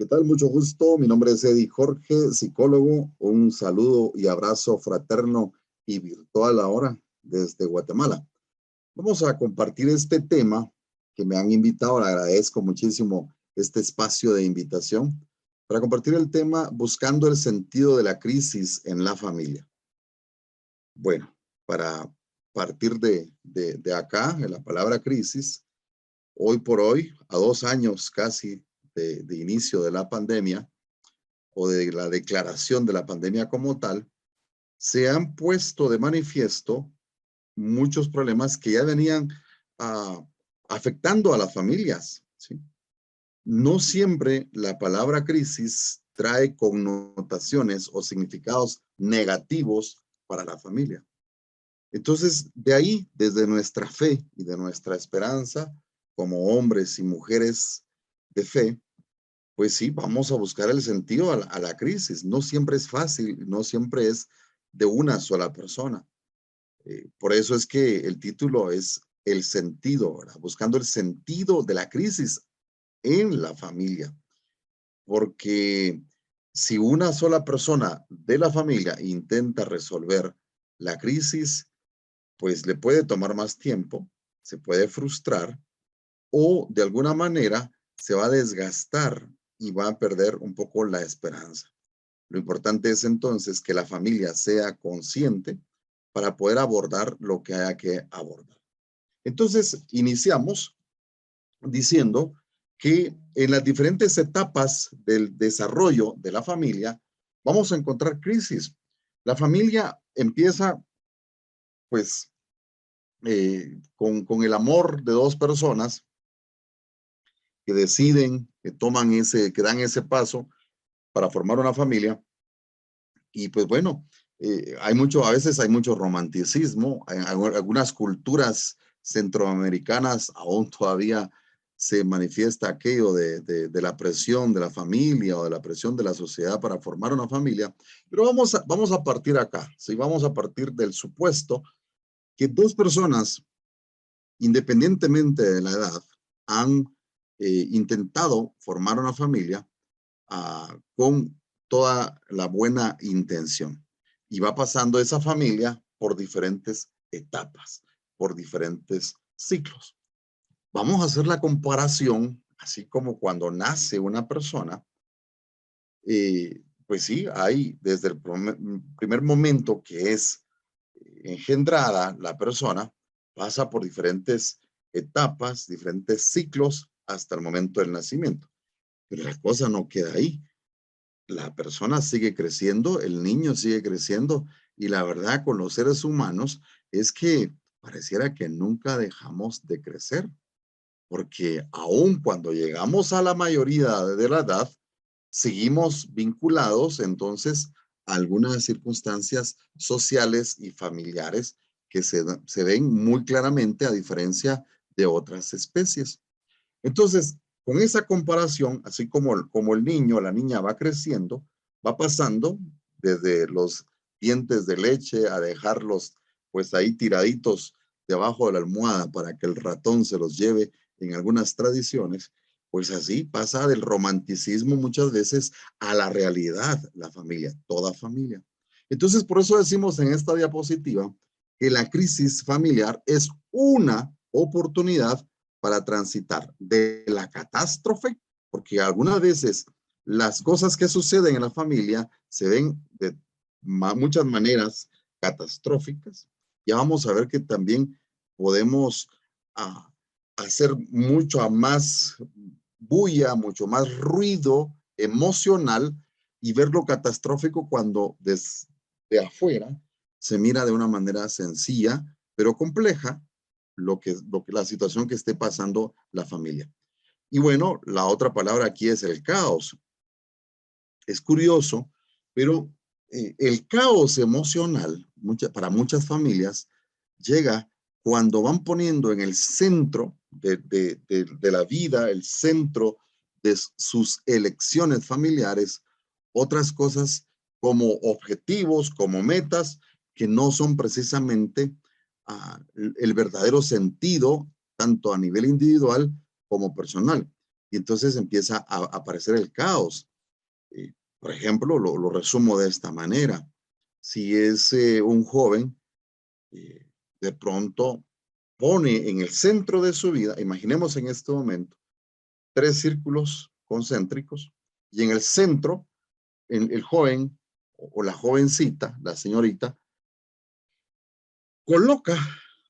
¿Qué tal? Mucho gusto. Mi nombre es Eddie Jorge, psicólogo. Un saludo y abrazo fraterno y virtual ahora desde Guatemala. Vamos a compartir este tema que me han invitado. Le agradezco muchísimo este espacio de invitación para compartir el tema buscando el sentido de la crisis en la familia. Bueno, para partir de acá, de la palabra crisis, hoy por hoy, a 2 años casi de inicio de la pandemia o de la declaración de la pandemia como tal, se han puesto de manifiesto muchos problemas que ya venían afectando a las familias, ¿sí? No siempre la palabra crisis trae connotaciones o significados negativos para la familia. Entonces, de ahí, desde nuestra fe y de nuestra esperanza, como hombres y mujeres de fe, pues sí, vamos a buscar el sentido a la crisis. No siempre es fácil, no siempre es de una sola persona. Por eso es que el título es El sentido, ¿verdad? Buscando el sentido de la crisis en la familia. Porque si una sola persona de la familia intenta resolver la crisis, pues le puede tomar más tiempo, se puede frustrar o de alguna manera se va a desgastar y va a perder un poco la esperanza. Lo importante es entonces que la familia sea consciente para poder abordar lo que haya que abordar. Entonces, iniciamos diciendo que en las diferentes etapas del desarrollo de la familia vamos a encontrar crisis. La familia empieza, pues, con el amor de dos personas que deciden, que toman que dan ese paso para formar una familia. Y pues bueno, a veces hay mucho romanticismo, en algunas culturas centroamericanas aún todavía se manifiesta aquello de la presión de la familia o de la presión de la sociedad para formar una familia, pero vamos a partir acá, ¿sí? Vamos a partir del supuesto que dos personas, independientemente de la edad, han intentado formar una familia con toda la buena intención. Y va pasando esa familia por diferentes etapas, por diferentes ciclos. Vamos a hacer la comparación, así como cuando nace una persona, pues sí, hay desde el primer momento que es engendrada la persona, pasa por diferentes etapas, diferentes ciclos hasta el momento del nacimiento. Pero la cosa no queda ahí. La persona sigue creciendo, el niño sigue creciendo y la verdad con los seres humanos es que pareciera que nunca dejamos de crecer, porque aun cuando llegamos a la mayoría de la edad, seguimos vinculados entonces a algunas circunstancias sociales y familiares que se ven muy claramente a diferencia de otras especies. Entonces, con esa comparación, así como el niño o la niña va creciendo, va pasando desde los dientes de leche a dejarlos pues ahí tiraditos debajo de la almohada para que el ratón se los lleve en algunas tradiciones, pues así pasa del romanticismo muchas veces a la realidad, la familia, toda familia. Entonces, por eso decimos en esta diapositiva que la crisis familiar es una oportunidad para transitar de la catástrofe, porque algunas veces las cosas que suceden en la familia se ven de muchas maneras catastróficas. Ya vamos a ver que también podemos hacer mucho más bulla, mucho más ruido emocional y ver lo catastrófico cuando desde afuera se mira de una manera sencilla, pero compleja, la situación que esté pasando la familia. Y bueno, la otra palabra aquí es el caos. Es curioso, pero el caos emocional para muchas familias llega cuando van poniendo en el centro de la vida, el centro de sus elecciones familiares, otras cosas como objetivos, como metas, que no son precisamente el verdadero sentido, tanto a nivel individual como personal. y entonces empieza a aparecer el caos. Por ejemplo, lo resumo de esta manera. Si es un joven, de pronto pone en el centro de su vida, imaginemos en este momento, 3 círculos concéntricos, y en el centro, el joven o la jovencita, la señorita, coloca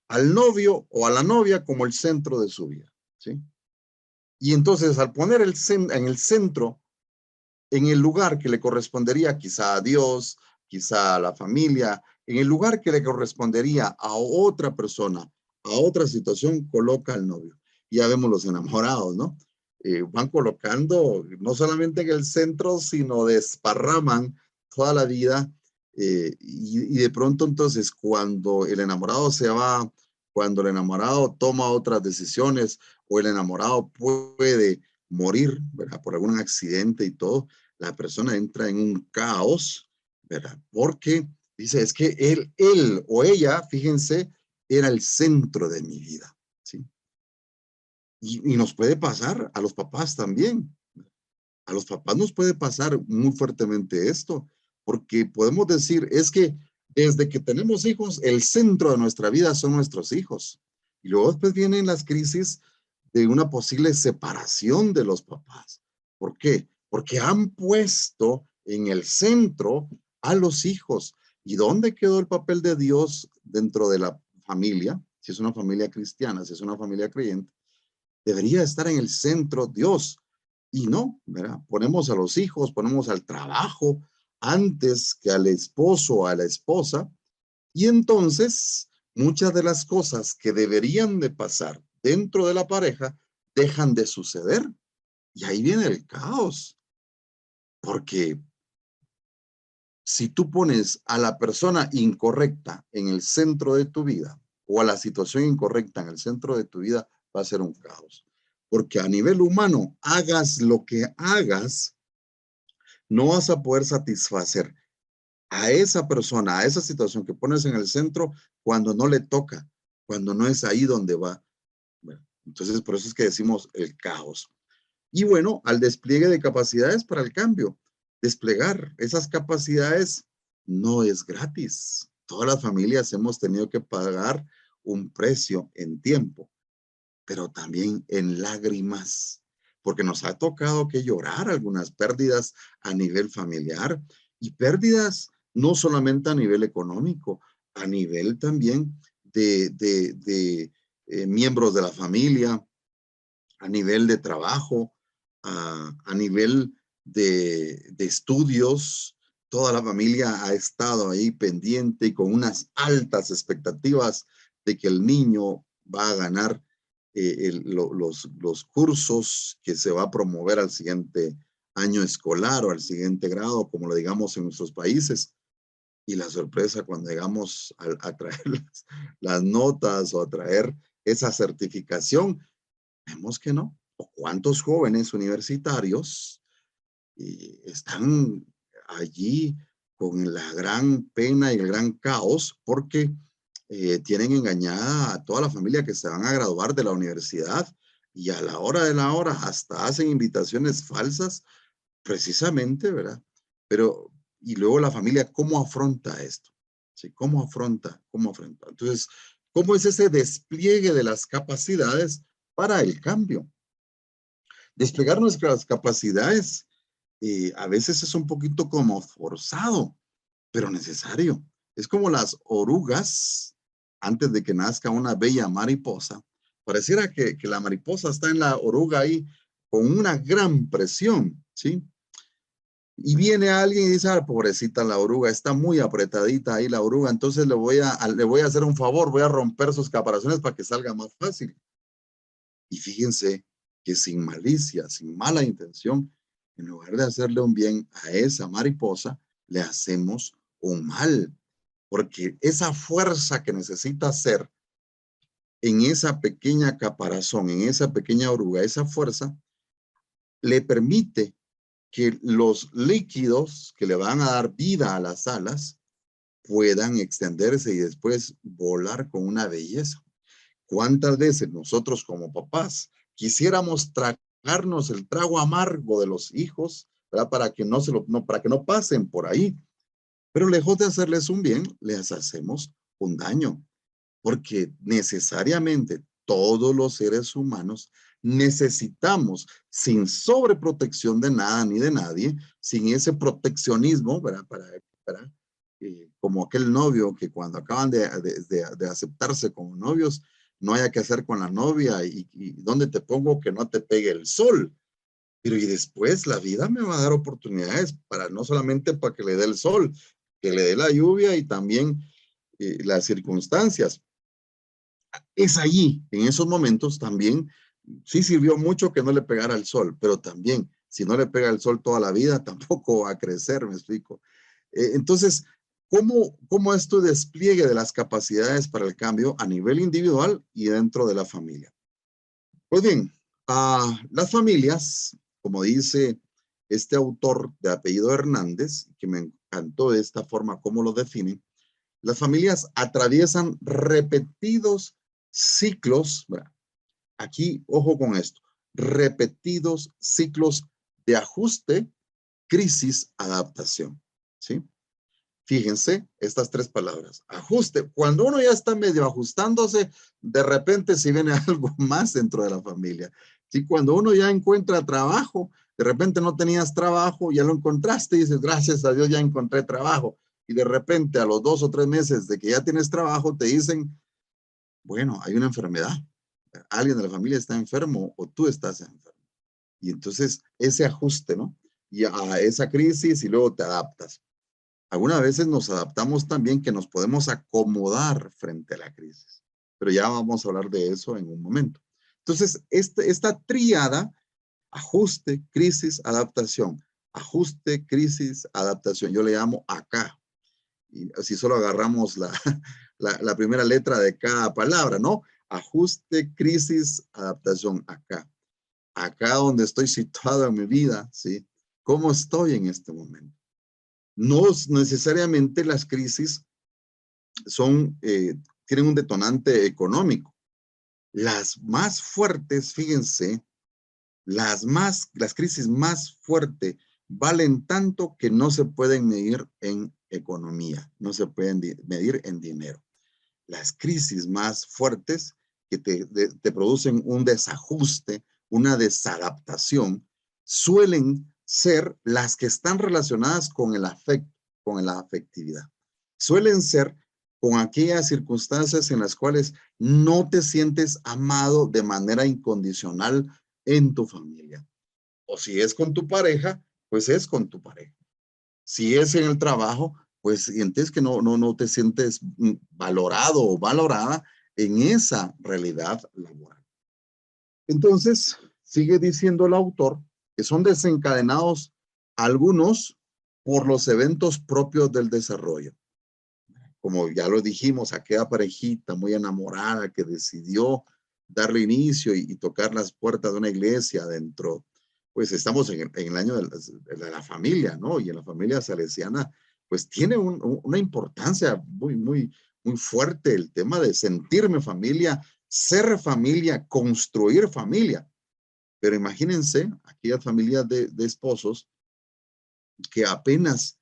al novio o a la novia como el centro de su vida, ¿sí? Y entonces, al poner en el centro, en el lugar que le correspondería quizá a Dios, quizá a la familia, en el lugar que le correspondería a otra persona, a otra situación, coloca al novio. Ya vemos los enamorados, ¿no? Van colocando no solamente en el centro, sino desparraman toda la vida. Y de pronto entonces cuando el enamorado se va, cuando el enamorado toma otras decisiones o el enamorado puede morir, ¿verdad? Por algún accidente y todo, la persona entra en un caos, ¿verdad? Porque dice, es que él o ella, fíjense, era el centro de mi vida, ¿sí? Y nos puede pasar a los papás también. A los papás nos puede pasar muy fuertemente esto, porque podemos decir, es que desde que tenemos hijos, el centro de nuestra vida son nuestros hijos. Y luego después vienen las crisis de una posible separación de los papás. ¿Por qué? Porque han puesto en el centro a los hijos. ¿Y dónde quedó el papel de Dios dentro de la familia? Si es una familia cristiana, si es una familia creyente, debería estar en el centro Dios. Y no, ¿verdad? Ponemos a los hijos, ponemos al trabajo antes que al esposo o a la esposa. Y entonces muchas de las cosas que deberían de pasar dentro de la pareja dejan de suceder. Y ahí viene el caos. Porque si tú pones a la persona incorrecta en el centro de tu vida o a la situación incorrecta en el centro de tu vida, va a ser un caos. Porque a nivel humano, hagas lo que hagas, no vas a poder satisfacer a esa persona, a esa situación que pones en el centro cuando no le toca, cuando no es ahí donde va. Bueno, entonces, por eso es que decimos el caos. Y bueno, al despliegue de capacidades para el cambio. Desplegar esas capacidades no es gratis. Todas las familias hemos tenido que pagar un precio en tiempo, pero también en lágrimas, porque nos ha tocado que llorar algunas pérdidas a nivel familiar y pérdidas no solamente a nivel económico, a nivel también de miembros de la familia, a nivel de trabajo, a nivel de estudios. Toda la familia ha estado ahí pendiente y con unas altas expectativas de que el niño va a ganar los cursos que se va a promover al siguiente año escolar o al siguiente grado, como lo digamos en nuestros países. Y la sorpresa cuando llegamos a traer las notas o a traer esa certificación, vemos que no. ¿O cuántos jóvenes universitarios están allí con la gran pena y el gran caos porque tienen engañada a toda la familia que se van a graduar de la universidad y a la hora de la hora hasta hacen invitaciones falsas precisamente, ¿verdad? Pero, y luego la familia, ¿cómo afronta esto? ¿Sí? ¿Cómo afronta? ¿Cómo afronta? Entonces, ¿cómo es ese despliegue de las capacidades para el cambio? Desplegar nuestras capacidades a veces es un poquito como forzado, pero necesario. Es como las orugas antes de que nazca una bella mariposa. Pareciera que la mariposa está en la oruga ahí con una gran presión, ¿sí? Y viene alguien y dice, ah, pobrecita la oruga, está muy apretadita ahí la oruga, entonces le voy a hacer un favor, voy a romper sus caparazones para que salga más fácil. Y fíjense que sin malicia, sin mala intención, en lugar de hacerle un bien a esa mariposa, le hacemos un mal. Porque esa fuerza que necesita hacer en esa pequeña caparazón, en esa pequeña oruga, esa fuerza le permite que los líquidos que le van a dar vida a las alas puedan extenderse y después volar con una belleza. ¿Cuántas veces nosotros como papás quisiéramos tragarnos el trago amargo de los hijos, ¿verdad? Para que para que no pasen por ahí. Pero lejos de hacerles un bien, les hacemos un daño, porque necesariamente todos los seres humanos necesitamos, sin sobreprotección de nada ni de nadie, sin ese proteccionismo, ¿verdad? Como aquel novio que cuando acaban de aceptarse como novios, no haya que hacer con la novia y dónde te pongo que no te pegue el sol. Pero y después la vida me va a dar oportunidades para no solamente para que le dé el sol, que le dé la lluvia y también las circunstancias. Es allí, en esos momentos también, sí sirvió mucho que no le pegara el sol, pero también, si no le pega el sol toda la vida, tampoco va a crecer, me explico. Entonces, ¿cómo es tu despliegue de las capacidades para el cambio a nivel individual y dentro de la familia? Pues bien, las familias, como dice este autor de apellido Hernández, que me encantó de esta forma cómo lo define, las familias atraviesan repetidos ciclos, ¿verdad? Aquí, ojo con esto, repetidos ciclos de ajuste, crisis, adaptación, ¿sí? Fíjense estas tres palabras. Ajuste. Cuando uno ya está medio ajustándose, de repente si viene algo más dentro de la familia. ¿Sí? Cuando uno ya encuentra trabajo, de repente no tenías trabajo, ya lo encontraste y dices, gracias a Dios ya encontré trabajo. Y de repente a los 2 o 3 meses de que ya tienes trabajo, te dicen, bueno, hay una enfermedad. Alguien de la familia está enfermo o tú estás enfermo. Y entonces ese ajuste, ¿no? Y a esa crisis y luego te adaptas. Algunas veces nos adaptamos también que nos podemos acomodar frente a la crisis, pero ya vamos a hablar de eso en un momento. Entonces, esta tríada, ajuste, crisis, adaptación, ajuste, crisis, adaptación, yo le llamo acá. Y así solo agarramos la primera letra de cada palabra, ¿no? Ajuste, crisis, adaptación, acá. Acá donde estoy situado en mi vida, ¿sí? ¿Cómo estoy en este momento? No necesariamente las crisis tienen un detonante económico. Las más fuertes, fíjense, las crisis más fuertes valen tanto que no se pueden medir en economía, no se pueden medir en dinero. Las crisis más fuertes que te producen un desajuste, una desadaptación, suelen ser las que están relacionadas con el afecto, con la afectividad. Suelen ser con aquellas circunstancias en las cuales no te sientes amado de manera incondicional en tu familia. O si es con tu pareja, pues es con tu pareja. Si es en el trabajo, pues sientes que no te sientes valorado o valorada en esa realidad laboral. Entonces, sigue diciendo el autor que son desencadenados algunos por los eventos propios del desarrollo. Como ya lo dijimos, aquella parejita muy enamorada que decidió darle inicio y tocar las puertas de una iglesia dentro, pues estamos en el año de la familia, ¿no? Y en la familia salesiana, pues tiene una importancia muy fuerte el tema de sentirme familia, ser familia, construir familia. Pero imagínense aquellas familias de esposos que apenas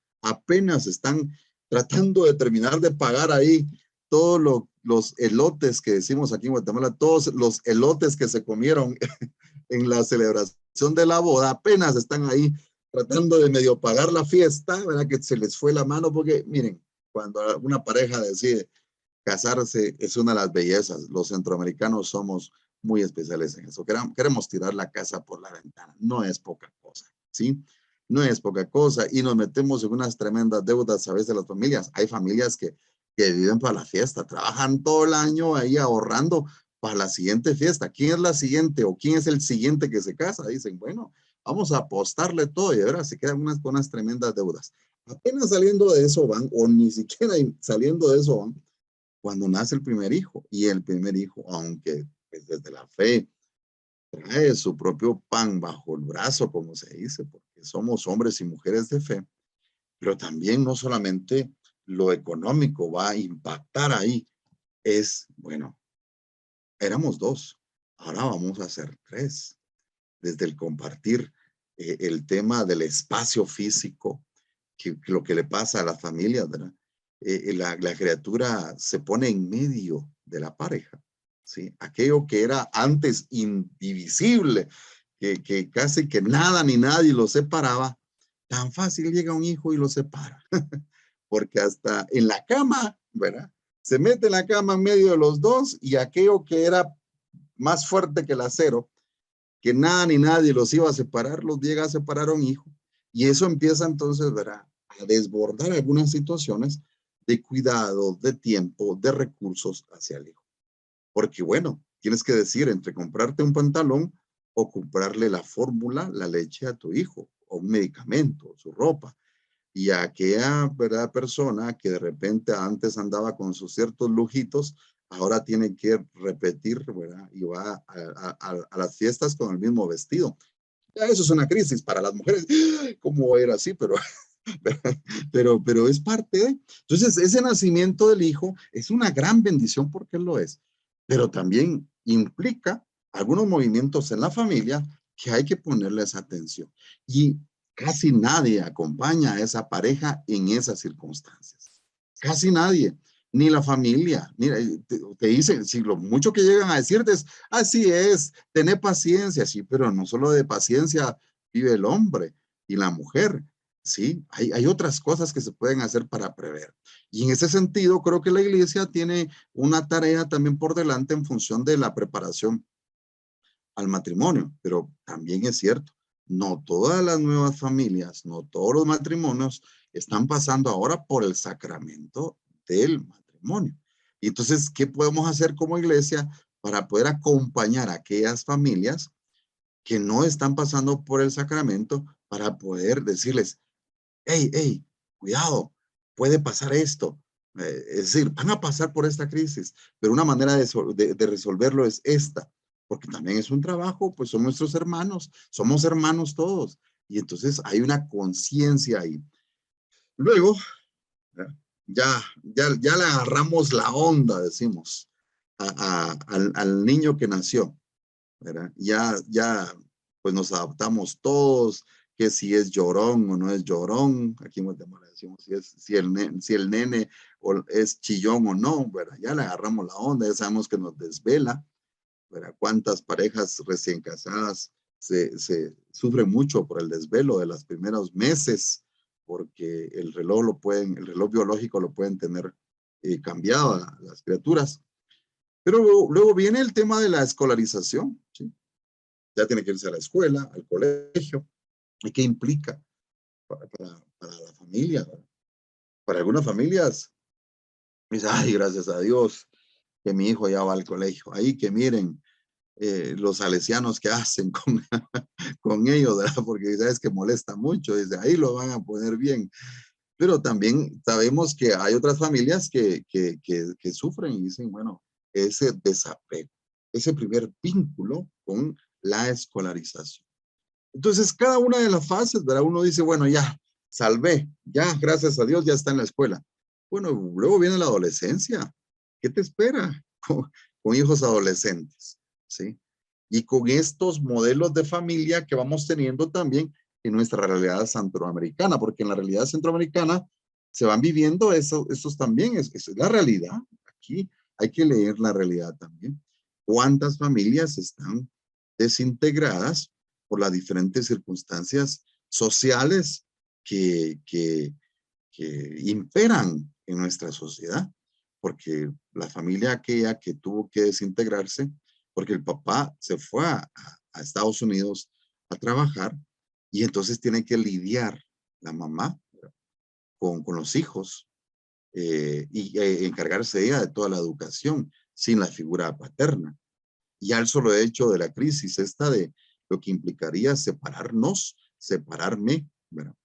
están tratando de terminar de pagar ahí todos los elotes que decimos aquí en Guatemala, todos los elotes que se comieron en la celebración de la boda, apenas están ahí tratando de medio pagar la fiesta, ¿verdad? Que se les fue la mano, porque miren, cuando una pareja decide casarse es una de las bellezas. Los centroamericanos somos muy especiales en eso. Queremos tirar la casa por la ventana. No es poca cosa, ¿sí? No es poca cosa. Y nos metemos en unas tremendas deudas a veces las familias. Hay familias que viven para la fiesta, trabajan todo el año ahí ahorrando para la siguiente fiesta. ¿Quién es la siguiente o quién es el siguiente que se casa? Dicen, bueno, vamos a apostarle todo y ahora se quedan con unas tremendas deudas. Apenas saliendo de eso van, o ni siquiera saliendo de eso van, cuando nace el primer hijo. Y el primer hijo, aunque pues, desde la fe trae su propio pan bajo el brazo, como se dice, porque somos hombres y mujeres de fe, pero también no solamente lo económico va a impactar ahí, bueno, éramos 2, ahora vamos a ser 3. desde el compartir el tema del espacio físico, que lo que le pasa a las familias, ¿verdad? La criatura se pone en medio de la pareja, ¿sí? Aquello que era antes indivisible, que casi que nada ni nadie lo separaba, tan fácil llega un hijo y lo separa, porque hasta en la cama, ¿verdad? Se mete en la cama en medio de los dos y aquello que era más fuerte que el acero, que nada ni nadie los iba a separar, los llega a separar a un hijo. Y eso empieza entonces, ¿verdad?, a desbordar algunas situaciones de cuidado, de tiempo, de recursos hacia el hijo. Porque bueno, tienes que decir entre comprarte un pantalón o comprarle la fórmula, la leche a tu hijo, o un medicamento, su ropa. Y a aquella, ¿verdad?, persona que de repente antes andaba con sus ciertos lujitos, ahora tiene que repetir, ¿verdad? Y va a las fiestas con el mismo vestido. Ya eso es una crisis para las mujeres. ¿Cómo era así? Pero es parte de. Entonces, ese nacimiento del hijo es una gran bendición porque lo es, pero también implica algunos movimientos en la familia que hay que ponerles atención. Y casi nadie acompaña a esa pareja en esas circunstancias. Casi nadie, ni la familia. Mira, te dicen, si lo mucho que llegan a decirte es, así es, tener paciencia, sí, pero no solo de paciencia vive el hombre y la mujer. Sí, hay otras cosas que se pueden hacer para prever. Y en ese sentido, creo que la iglesia tiene una tarea también por delante en función de la preparación al matrimonio, pero también es cierto, no todas las nuevas familias, no todos los matrimonios están pasando ahora por el sacramento del matrimonio. Y entonces, ¿qué podemos hacer como iglesia para poder acompañar a aquellas familias que no están pasando por el sacramento para poder decirles, hey, hey, cuidado, puede pasar esto? Es decir, van a pasar por esta crisis, pero una manera de resolverlo es esta, porque también es un trabajo, pues son nuestros hermanos, somos hermanos todos, y entonces hay una conciencia ahí. Luego, ¿eh? ya le agarramos la onda, decimos, al niño que nació, ¿verdad? Ya, pues nos adaptamos todos, que si es llorón o no es llorón, aquí en Guatemala decimos si el nene es chillón o no, ¿verdad? Ya le agarramos la onda, ya sabemos que nos desvela, ¿verdad? Cuántas parejas recién casadas se sufren mucho por el desvelo de los primeros meses, porque el reloj biológico lo pueden tener cambiado a las criaturas. Pero luego viene el tema de la escolarización, ¿sí? Ya tiene que irse a la escuela, al colegio. ¿Y qué implica para la familia? ¿Verdad? Para algunas familias, dice, ay, gracias a Dios que mi hijo ya va al colegio. Ahí que miren los salesianos que hacen con ellos, ¿verdad? Porque sabes que molesta mucho, desde ahí lo van a poner bien. Pero también sabemos que hay otras familias que sufren y dicen, bueno, ese desapego, ese primer vínculo con la escolarización. Entonces, cada una de las fases, ¿verdad? Uno dice, bueno, ya, salvé, ya, gracias a Dios, ya está en la escuela. Bueno, luego viene la adolescencia. ¿Qué te espera con hijos adolescentes? ¿Sí? Y con estos modelos de familia que vamos teniendo también en nuestra realidad centroamericana, porque en la realidad centroamericana se van viviendo esos también, es la realidad. Aquí hay que leer la realidad también. ¿Cuántas familias están desintegradas por las diferentes circunstancias sociales que imperan en nuestra sociedad? Porque la familia aquella que tuvo que desintegrarse, porque el papá se fue a Estados Unidos a trabajar y entonces tiene que lidiar la mamá con los hijos y encargarse ella de toda la educación sin la figura paterna. Y al solo hecho de la crisis esta de lo que implicaría separarnos, separarme, ¿verdad?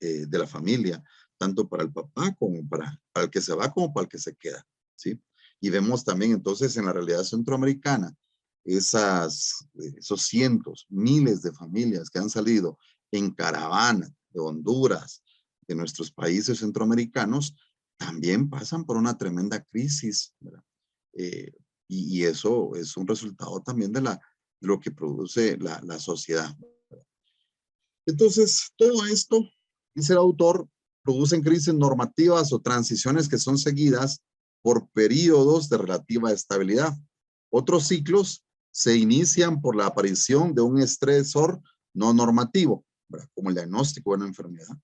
De la familia, tanto para el papá como para el que se va como para el que se queda, ¿sí? Y vemos también entonces en la realidad centroamericana esos cientos, miles de familias que han salido en caravana de Honduras, de nuestros países centroamericanos, también pasan por una tremenda crisis, ¿verdad? Eh, y eso es un resultado también lo que produce la sociedad. Entonces, todo esto, dice el autor, producen crisis normativas o transiciones que son seguidas por periodos de relativa estabilidad. Otros ciclos se inician por la aparición de un estresor no normativo, ¿verdad? Como el diagnóstico de una enfermedad.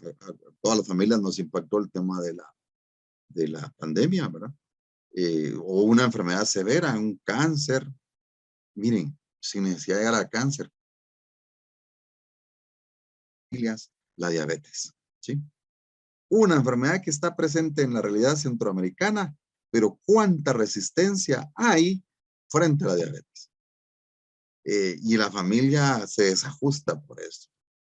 A todas las familias nos impactó el tema de la pandemia, ¿verdad? O una enfermedad severa, un cáncer. Miren, sin necesidad de llegar a cáncer, la diabetes, ¿sí? Una enfermedad que está presente en la realidad centroamericana, pero cuánta resistencia hay frente a la diabetes. Y la familia se desajusta por eso,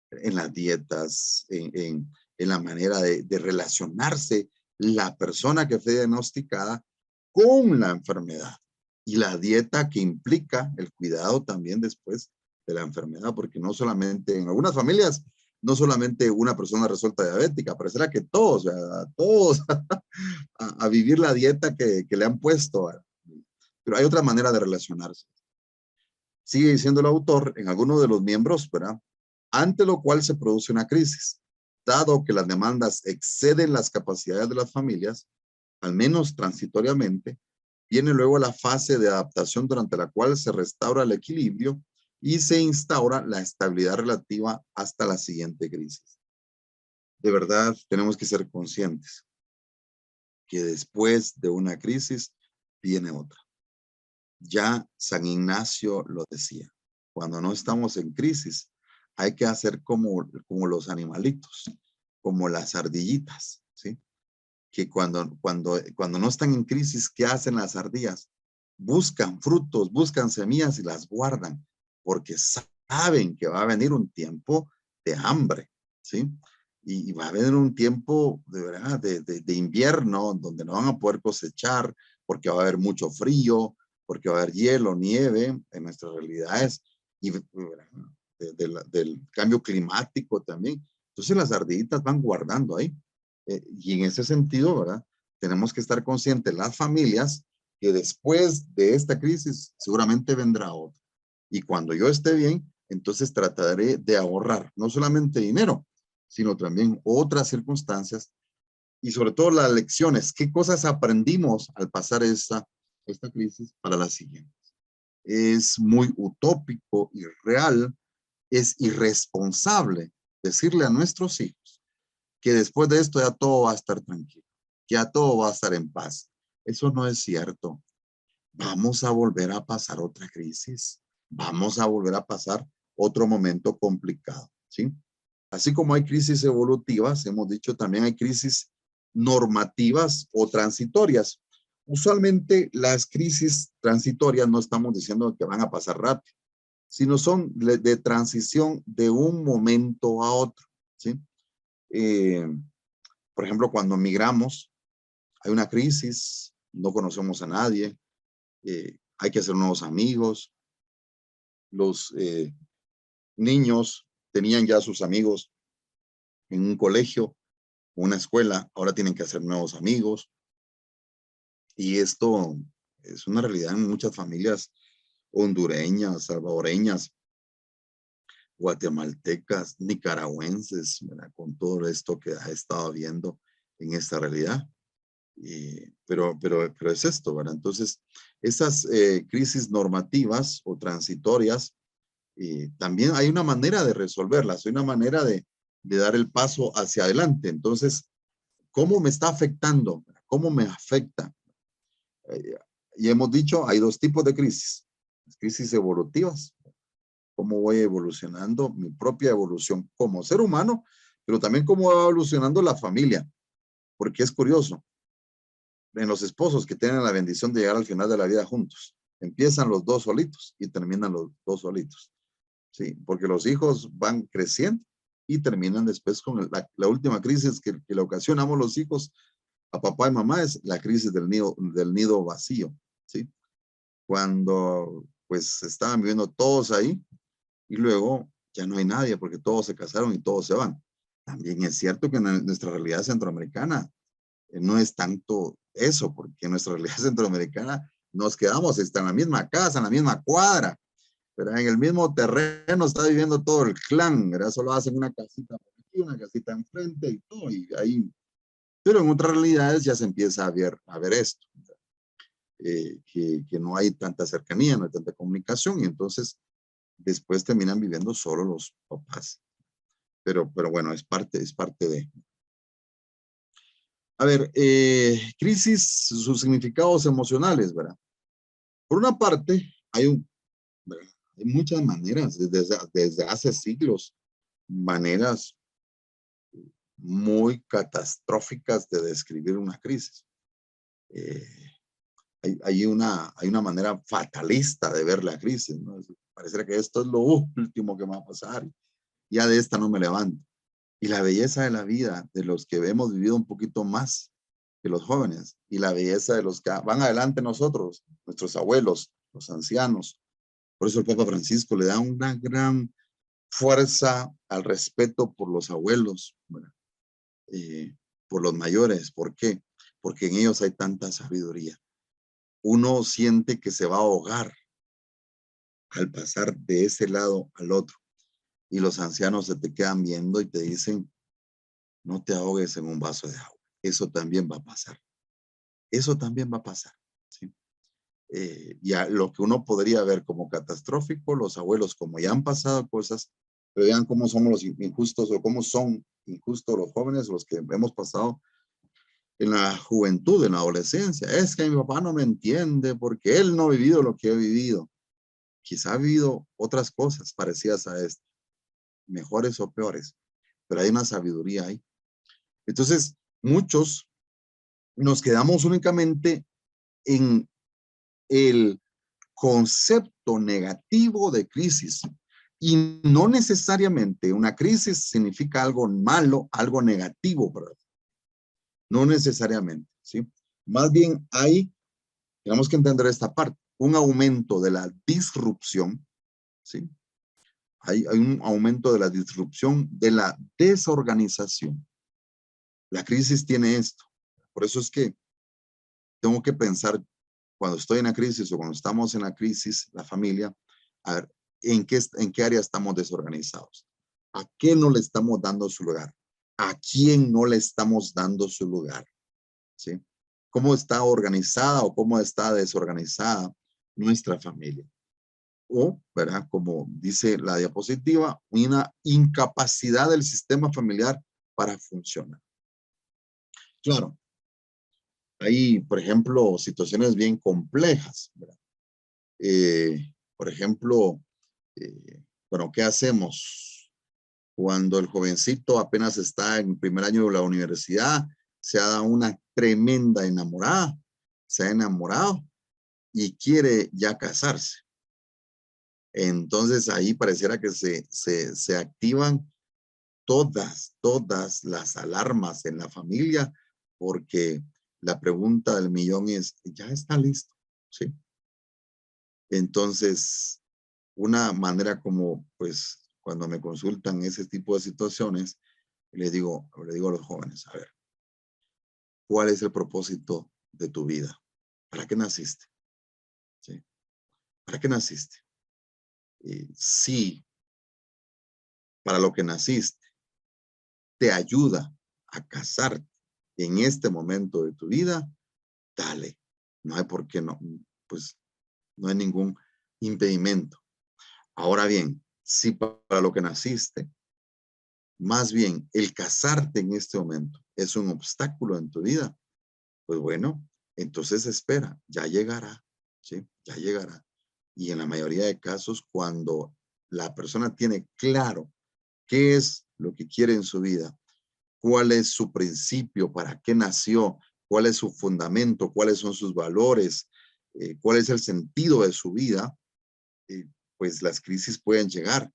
en las dietas, en la manera de relacionarse la persona que fue diagnosticada con la enfermedad y la dieta que implica el cuidado también después de la enfermedad, porque no solamente en algunas familias, no solamente una persona resulta diabética, parecerá que todos, ¿verdad? Todos a vivir la dieta que le han puesto, ¿verdad? Pero hay otra manera de relacionarse. Sigue diciendo el autor en alguno de los miembros, ¿verdad? Ante lo cual se produce una crisis, dado que las demandas exceden las capacidades de las familias, al menos transitoriamente, viene luego la fase de adaptación durante la cual se restaura el equilibrio y se instaura la estabilidad relativa hasta la siguiente crisis. De verdad, tenemos que ser conscientes que después de una crisis viene otra. Ya San Ignacio lo decía, cuando no estamos en crisis, hay que hacer como los animalitos, como las ardillitas, ¿sí? Que cuando no están en crisis, ¿qué hacen las ardillas? Buscan frutos, buscan semillas y las guardan, porque saben que va a venir un tiempo de hambre, ¿sí? Y va a venir un tiempo de verdad de invierno donde no van a poder cosechar porque va a haber mucho frío, porque va a haber hielo, nieve en nuestras realidades y del cambio climático también. Entonces las ardillitas van guardando ahí. Y en ese sentido, ¿verdad? Tenemos que estar conscientes las familias que después de esta crisis seguramente vendrá otra. Y cuando yo esté bien, entonces trataré de ahorrar no solamente dinero, sino también otras circunstancias y sobre todo las lecciones. ¿Qué cosas aprendimos al pasar esta crisis para la siguiente? Es muy utópico y real, es irresponsable decirle a nuestros hijos que después de esto ya todo va a estar tranquilo, que ya todo va a estar en paz. Eso no es cierto. Vamos a volver a pasar otra crisis. Vamos a volver a pasar otro momento complicado, ¿sí? Así como hay crisis evolutivas, hemos dicho también hay crisis normativas o transitorias. Usualmente las crisis transitorias no estamos diciendo que van a pasar rápido, sino son de transición de un momento a otro, ¿sí? Eh, por ejemplo, cuando migramos, hay una crisis, no conocemos a nadie, hay que hacer nuevos amigos. Los niños tenían ya sus amigos en un colegio, una escuela, ahora tienen que hacer nuevos amigos. Y esto es una realidad en muchas familias hondureñas, salvadoreñas, guatemaltecas, nicaragüenses, ¿verdad? Con todo esto que ha estado viendo en esta realidad. Pero es esto, ¿verdad? Entonces, esas crisis normativas o transitorias, también hay una manera de resolverlas, hay una manera de dar el paso hacia adelante. Entonces, ¿cómo me está afectando? ¿Cómo me afecta? Y hemos dicho, hay dos tipos de crisis. Las crisis evolutivas, cómo voy evolucionando, mi propia evolución como ser humano, pero también cómo va evolucionando la familia, porque es curioso, en los esposos que tienen la bendición de llegar al final de la vida juntos, empiezan los dos solitos y terminan los dos solitos, sí, porque los hijos van creciendo y terminan después con la última crisis que le ocasionamos los hijos a papá y mamá es la crisis del nido vacío, ¿sí? Cuando pues estaban viviendo todos ahí y luego ya no hay nadie porque todos se casaron y todos se van. También es cierto que en nuestra realidad centroamericana no es tanto eso, porque en nuestra realidad centroamericana nos quedamos, está en la misma casa, en la misma cuadra, pero en el mismo terreno está viviendo todo el clan, ¿verdad? Solo hacen una casita por aquí, una casita enfrente y todo, y ahí. Pero en otras realidades ya se empieza a ver esto, que no hay tanta cercanía, no hay tanta comunicación, y entonces después terminan viviendo solo los papás. Pero bueno, es parte de. A ver, crisis, sus significados emocionales, ¿verdad? Por una parte, ¿verdad? Hay muchas maneras, desde hace siglos, maneras muy catastróficas de describir una crisis. Eh, hay una manera fatalista de ver la crisis, ¿no? Pareciera que esto es lo último que me va a pasar, ya de esta no me levanto. Y la belleza de la vida de los que hemos vivido un poquito más que los jóvenes, y la belleza de los que van adelante nosotros, nuestros abuelos, los ancianos. Por eso el Papa Francisco le da una gran fuerza al respeto por los abuelos, ¿verdad? Por los mayores. ¿Por qué? Porque en ellos hay tanta sabiduría. Uno siente que se va a ahogar al pasar de ese lado al otro, y los ancianos se te quedan viendo y te dicen, no te ahogues en un vaso de agua. Eso también va a pasar. Eso también va a pasar. ¿Sí? Y a lo que uno podría ver como catastrófico, los abuelos, como ya han pasado cosas, pero vean cómo somos los injustos o cómo son injustos los jóvenes, los que hemos pasado en la juventud, en la adolescencia. Es que mi papá no me entiende porque él no ha vivido lo que he vivido. Quizá ha vivido otras cosas parecidas a esto, mejores o peores, pero hay una sabiduría ahí. Entonces, muchos nos quedamos únicamente en el concepto negativo de crisis. Y no necesariamente una crisis significa algo malo, algo negativo, ¿verdad? No necesariamente, ¿sí? Más bien tenemos que entender esta parte, un aumento de la disrupción, ¿sí? Hay un aumento de la disrupción, de la desorganización. La crisis tiene esto. Por eso es que tengo que pensar cuando estoy en la crisis o cuando estamos en la crisis, la familia, a ver, en qué área estamos desorganizados? ¿A qué no le estamos dando su lugar? ¿A quién no le estamos dando su lugar? ¿Sí? ¿Cómo está organizada o cómo está desorganizada nuestra familia? O, ¿verdad? Como dice la diapositiva, una incapacidad del sistema familiar para funcionar. Claro, hay, por ejemplo, situaciones bien complejas, ¿verdad? Por ejemplo, bueno, ¿qué hacemos cuando el jovencito apenas está en el primer año de la universidad, se ha dado una tremenda enamorada, se ha enamorado y quiere ya casarse? Entonces ahí pareciera que se activan todas las alarmas en la familia, porque la pregunta del millón es, ¿ya está listo? ¿Sí? Entonces, una manera como, pues, cuando me consultan ese tipo de situaciones, le digo a los jóvenes, a ver, ¿cuál es el propósito de tu vida? ¿Para qué naciste? ¿Sí? ¿Para qué naciste? Si para lo que naciste te ayuda a casarte en este momento de tu vida, dale. No hay por qué no, pues no hay ningún impedimento. Ahora bien, si para lo que naciste, más bien el casarte en este momento es un obstáculo en tu vida, pues bueno, entonces espera, ya llegará, ¿sí? Ya llegará. Y en la mayoría de casos, cuando la persona tiene claro qué es lo que quiere en su vida, cuál es su principio, para qué nació, cuál es su fundamento, cuáles son sus valores, cuál es el sentido de su vida, eh, pues las crisis pueden llegar,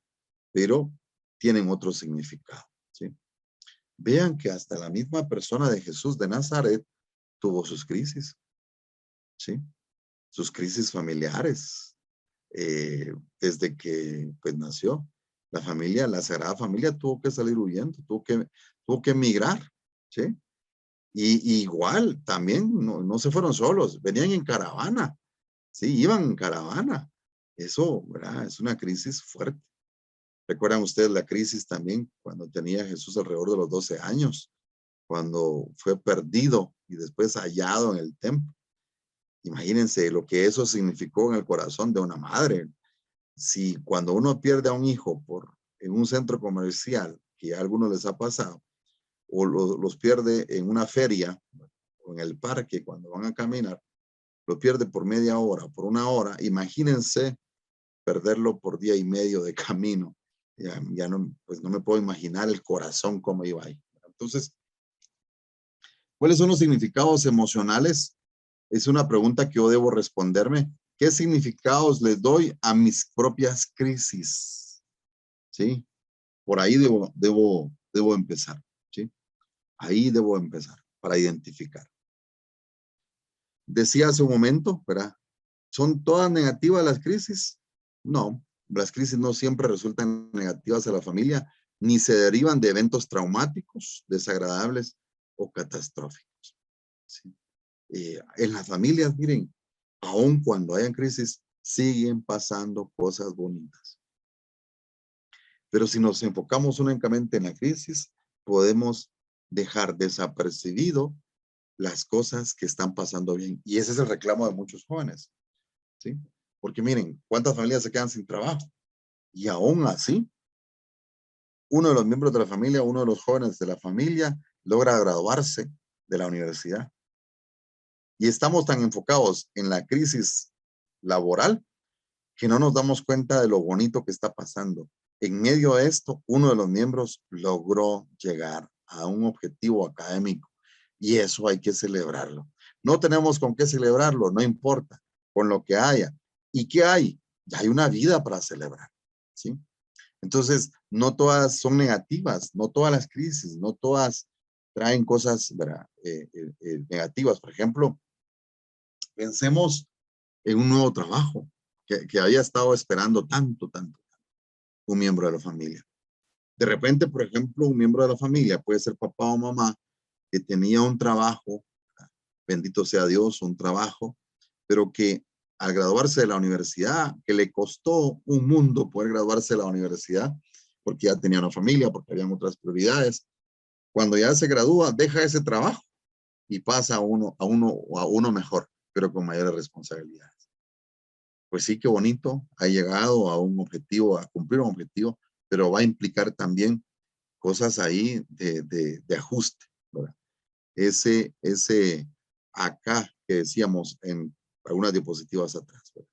pero tienen otro significado, ¿sí? Vean que hasta la misma persona de Jesús de Nazaret tuvo sus crisis, ¿sí? Sus crisis familiares, desde que pues nació. La familia, la Sagrada Familia tuvo que salir huyendo, tuvo que emigrar, ¿sí? Y igual, también no se fueron solos, venían en caravana. Sí, iban en caravana. Eso, ¿verdad? Es una crisis fuerte. ¿Recuerdan ustedes la crisis también cuando tenía Jesús alrededor de los 12 años? Cuando fue perdido y después hallado en el templo. Imagínense lo que eso significó en el corazón de una madre. Si cuando uno pierde a un hijo en un centro comercial, que a algunos les ha pasado, o los pierde en una feria o en el parque cuando van a caminar, lo pierde por media hora, por una hora, imagínense perderlo por día y medio de camino. Ya no, pues no me puedo imaginar el corazón cómo iba ahí. Entonces, ¿cuáles son los significados emocionales? Es una pregunta que yo debo responderme. ¿Qué significados les doy a mis propias crisis? ¿Sí? Por ahí debo empezar. ¿Sí? Ahí debo empezar para identificar. Decía hace un momento, ¿verdad? ¿Son todas negativas las crisis? No, las crisis no siempre resultan negativas a la familia, ni se derivan de eventos traumáticos, desagradables o catastróficos. ¿Sí? En las familias, miren, aun cuando hayan crisis, siguen pasando cosas bonitas. Pero si nos enfocamos únicamente en la crisis, podemos dejar desapercibido las cosas que están pasando bien. Y ese es el reclamo de muchos jóvenes, ¿sí? Porque miren, ¿cuántas familias se quedan sin trabajo? Y aún así, uno de los miembros de la familia, uno de los jóvenes de la familia, logra graduarse de la universidad. Y estamos tan enfocados en la crisis laboral que no nos damos cuenta de lo bonito que está pasando. En medio de esto, uno de los miembros logró llegar a un objetivo académico y eso hay que celebrarlo. No tenemos con qué celebrarlo, no importa, con lo que haya. ¿Y qué hay? Ya hay una vida para celebrar, ¿sí? Entonces, no todas son negativas, no todas las crisis, no todas traen cosas, ¿verdad? Negativas. Por ejemplo, pensemos en un nuevo trabajo que había estado esperando tanto un miembro de la familia. De repente, por ejemplo, un miembro de la familia puede ser papá o mamá que tenía un trabajo, bendito sea Dios, un trabajo, pero que al graduarse de la universidad, que le costó un mundo poder graduarse de la universidad, porque ya tenía una familia, porque habían otras prioridades. Cuando ya se gradúa, deja ese trabajo y pasa a uno mejor, pero con mayores responsabilidades. Pues sí, qué bonito, ha llegado a un objetivo, a cumplir un objetivo, pero va a implicar también cosas ahí de ajuste, ¿verdad? Ese acá que decíamos en algunas diapositivas atrás, ¿verdad?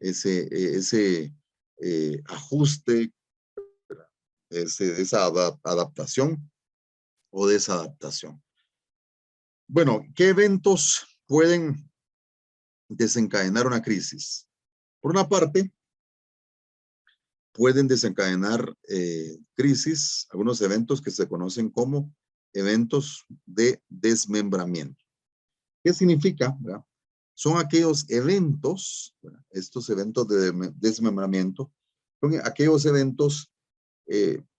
Ese ajuste, ¿verdad? Esa adaptación o desadaptación. Bueno, ¿qué eventos pueden desencadenar una crisis? Por una parte, pueden desencadenar crisis, algunos eventos que se conocen como eventos de desmembramiento. ¿Qué significa? ¿Verdad? Son aquellos eventos, ¿verdad? Estos eventos de desmembramiento, son aquellos eventos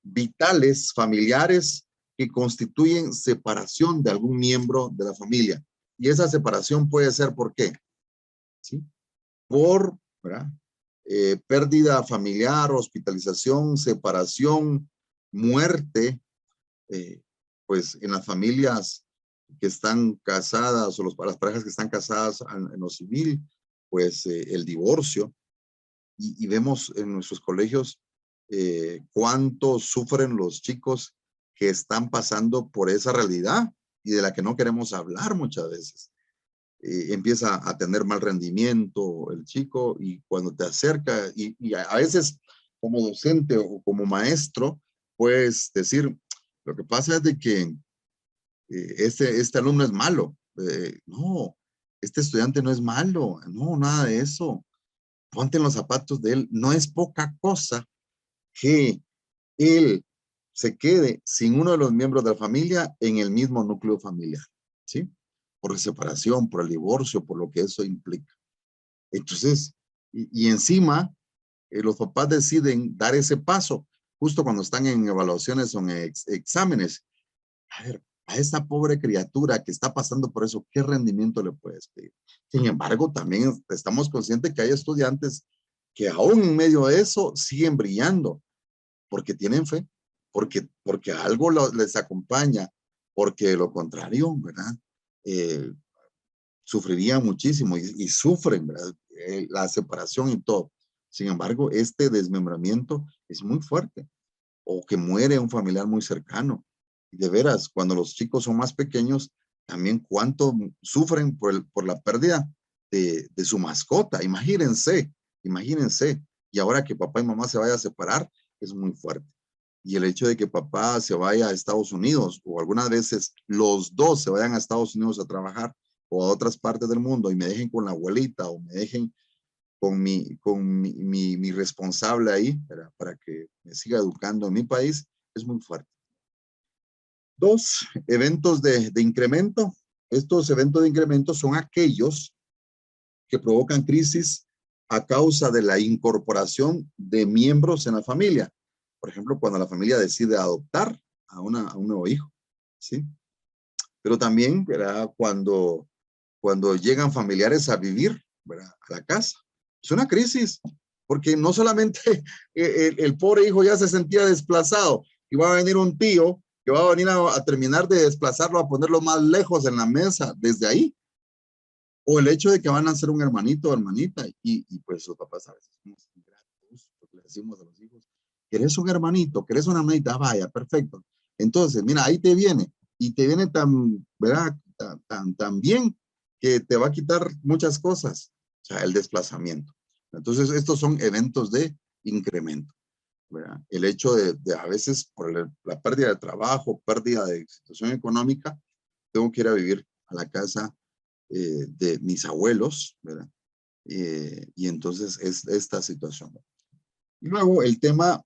vitales, familiares, que constituyen separación de algún miembro de la familia. Y esa separación puede ser ¿por qué? ¿Sí? Por, ¿verdad? Pérdida familiar, hospitalización, separación, muerte, eh, pues en las familias que están casadas o las parejas que están casadas en lo civil, pues el divorcio. Y vemos en nuestros colegios cuánto sufren los chicos que están pasando por esa realidad y de la que no queremos hablar muchas veces. Empieza a tener mal rendimiento el chico y cuando te acerca y a veces como docente o como maestro puedes decir, lo que pasa es de que este alumno es malo. No, este estudiante no es malo, no, nada de eso. Ponte en los zapatos de él. No es poca cosa que él se quede sin uno de los miembros de la familia en el mismo núcleo familiar, ¿sí? Por separación, por el divorcio, por lo que eso implica. Entonces, y encima, los papás deciden dar ese paso justo cuando están en evaluaciones o en exámenes. A ver, a esta pobre criatura que está pasando por eso, ¿qué rendimiento le puedes pedir? Sin embargo, también estamos conscientes que hay estudiantes que aún en medio de eso siguen brillando porque tienen fe, porque algo les acompaña, porque de lo contrario, ¿verdad? Eh, Sufrirían muchísimo y sufren, ¿verdad? La separación y todo. Sin embargo, este desmembramiento es muy fuerte, o que muere un familiar muy cercano. Y de veras, cuando los chicos son más pequeños, también cuánto sufren por la pérdida de su mascota. Imagínense, imagínense. Y ahora que papá y mamá se vayan a separar, es muy fuerte. Y el hecho de que papá se vaya a Estados Unidos, o algunas veces los dos se vayan a Estados Unidos a trabajar, o a otras partes del mundo, y me dejen con la abuelita, o me dejen con mi responsable ahí, para que me siga educando en mi país, es muy fuerte. Dos, eventos de incremento. Estos eventos de incremento son aquellos que provocan crisis a causa de la incorporación de miembros en la familia. Por ejemplo, cuando la familia decide adoptar a un nuevo hijo, ¿sí? Pero también, ¿verdad? Cuando llegan familiares a vivir, ¿verdad?, a la casa. Es una crisis, porque no solamente el pobre hijo ya se sentía desplazado, y va a venir un tío que va a venir a terminar de desplazarlo, a ponerlo más lejos en la mesa, desde ahí. O el hecho de que van a ser un hermanito o hermanita, y pues sus papás a veces somos ingratos, porque le decimos a los hijos, ¿querés un hermanito? ¿Querés una hermanita? Ah, vaya, perfecto. Entonces, mira, ahí te viene, y te viene tan, ¿verdad? Tan bien, que te va a quitar muchas cosas, o sea, el desplazamiento. Entonces, estos son eventos de incremento, ¿verdad? El hecho de a veces, por la pérdida de trabajo, pérdida de situación económica, tengo que ir a vivir a la casa de mis abuelos, ¿verdad? Y entonces es esta situación. Y luego el tema,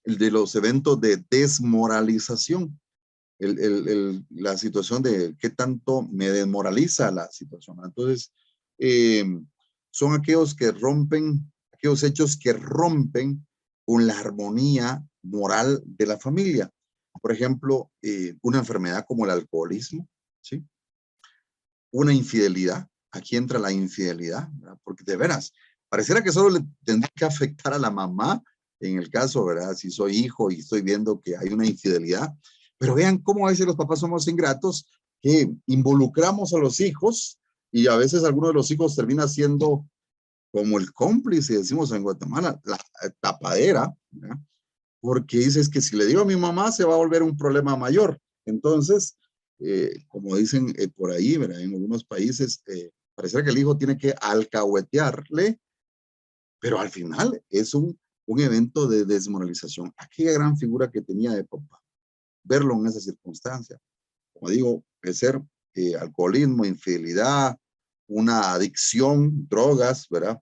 el de los eventos de desmoralización, la situación de qué tanto me desmoraliza la situación. Entonces, eh, son aquellos hechos que rompen con la armonía moral de la familia. Por ejemplo, una enfermedad como el alcoholismo, ¿sí? Una infidelidad. Aquí entra la infidelidad, ¿verdad? Porque de veras, pareciera que solo le tendría que afectar a la mamá en el caso, ¿verdad? Si soy hijo y estoy viendo que hay una infidelidad, pero vean cómo a veces los papás somos ingratos, que involucramos a los hijos y a veces alguno de los hijos termina siendo como el cómplice, decimos en Guatemala, la tapadera, ¿verdad? Porque dices que si le digo a mi mamá se va a volver un problema mayor. Entonces, como dicen por ahí, ¿verdad? En algunos países, parece que el hijo tiene que alcahuetearle, pero al final es un evento de desmoralización. Aquella gran figura que tenía de papá, verlo en esa circunstancia. Como digo, puede ser alcoholismo, infidelidad, una adicción, drogas, ¿verdad?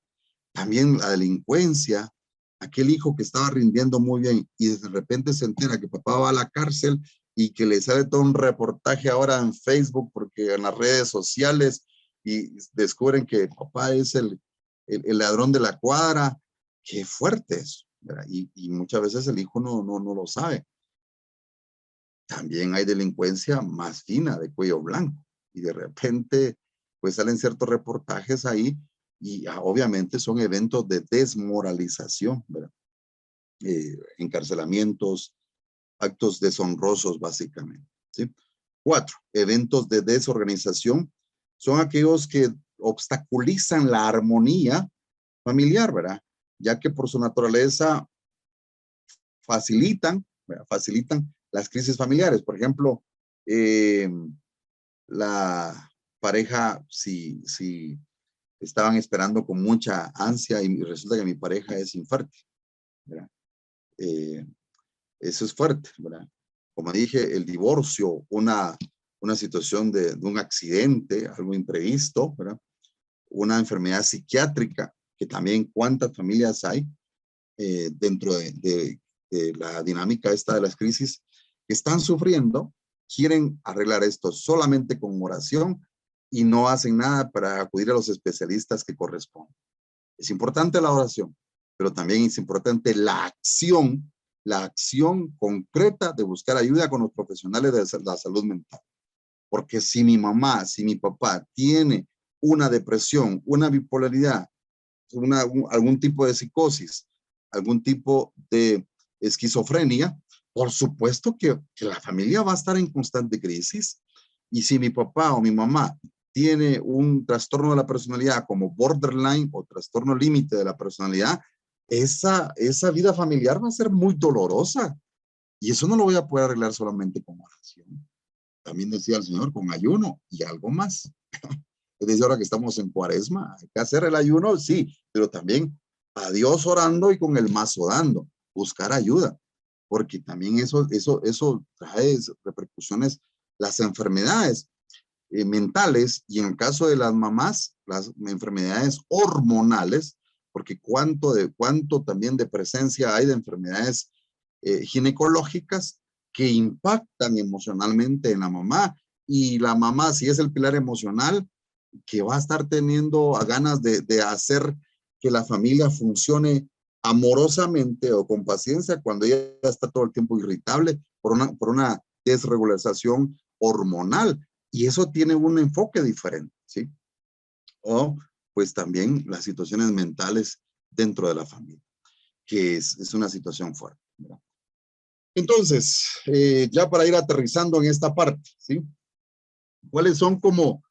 También la delincuencia, aquel hijo que estaba rindiendo muy bien y de repente se entera que papá va a la cárcel y que le sale todo un reportaje ahora en Facebook, porque en las redes sociales, y descubren que papá es el ladrón de la cuadra. Qué fuerte es, ¿verdad? Y muchas veces el hijo no lo sabe. También hay delincuencia más fina, de cuello blanco, y de repente pues salen ciertos reportajes ahí y obviamente son eventos de desmoralización, ¿verdad? Encarcelamientos, actos deshonrosos básicamente, ¿sí? 4, eventos de desorganización son aquellos que obstaculizan la armonía familiar, ¿verdad? Ya que por su naturaleza facilitan, ¿verdad? Facilitan las crisis familiares. Por ejemplo, eh, la pareja, si estaban esperando con mucha ansia y resulta que mi pareja es infértil, ¿verdad? Eh, Eso es fuerte, ¿verdad? Como dije, el divorcio, una situación de un accidente, algo imprevisto, ¿verdad? Una enfermedad psiquiátrica, que también cuántas familias hay dentro de la dinámica esta de las crisis, que están sufriendo, quieren arreglar esto solamente con oración y no hacen nada para acudir a los especialistas que corresponden. Es importante la oración, pero también es importante la acción la acción concreta de buscar ayuda con los profesionales de la salud mental. Porque si mi mamá, si mi papá tiene una depresión, una bipolaridad, algún tipo de psicosis, algún tipo de esquizofrenia, por supuesto que la familia va a estar en constante crisis. Y si mi papá o mi mamá tiene un trastorno de la personalidad como borderline o trastorno límite de la personalidad, esa vida familiar va a ser muy dolorosa. Y eso no lo voy a poder arreglar solamente con oración. También decía el Señor, con ayuno y algo más. Es decir, ahora que estamos en Cuaresma, hay que hacer el ayuno, sí, pero también a Dios orando y con el mazo dando, buscar ayuda, porque también eso trae repercusiones, las enfermedades mentales, y en el caso de las mamás, las enfermedades hormonales, porque cuánto también de presencia hay de enfermedades ginecológicas que impactan emocionalmente en la mamá, y la mamá, si es el pilar emocional, que va a estar teniendo ganas de hacer que la familia funcione amorosamente o con paciencia cuando ella está todo el tiempo irritable por una desregulación hormonal. Y eso tiene un enfoque diferente, ¿sí? O pues también las situaciones mentales dentro de la familia, que es una situación fuerte, ¿verdad? Entonces, ya para ir aterrizando en esta parte, ¿sí? ¿Cuáles son como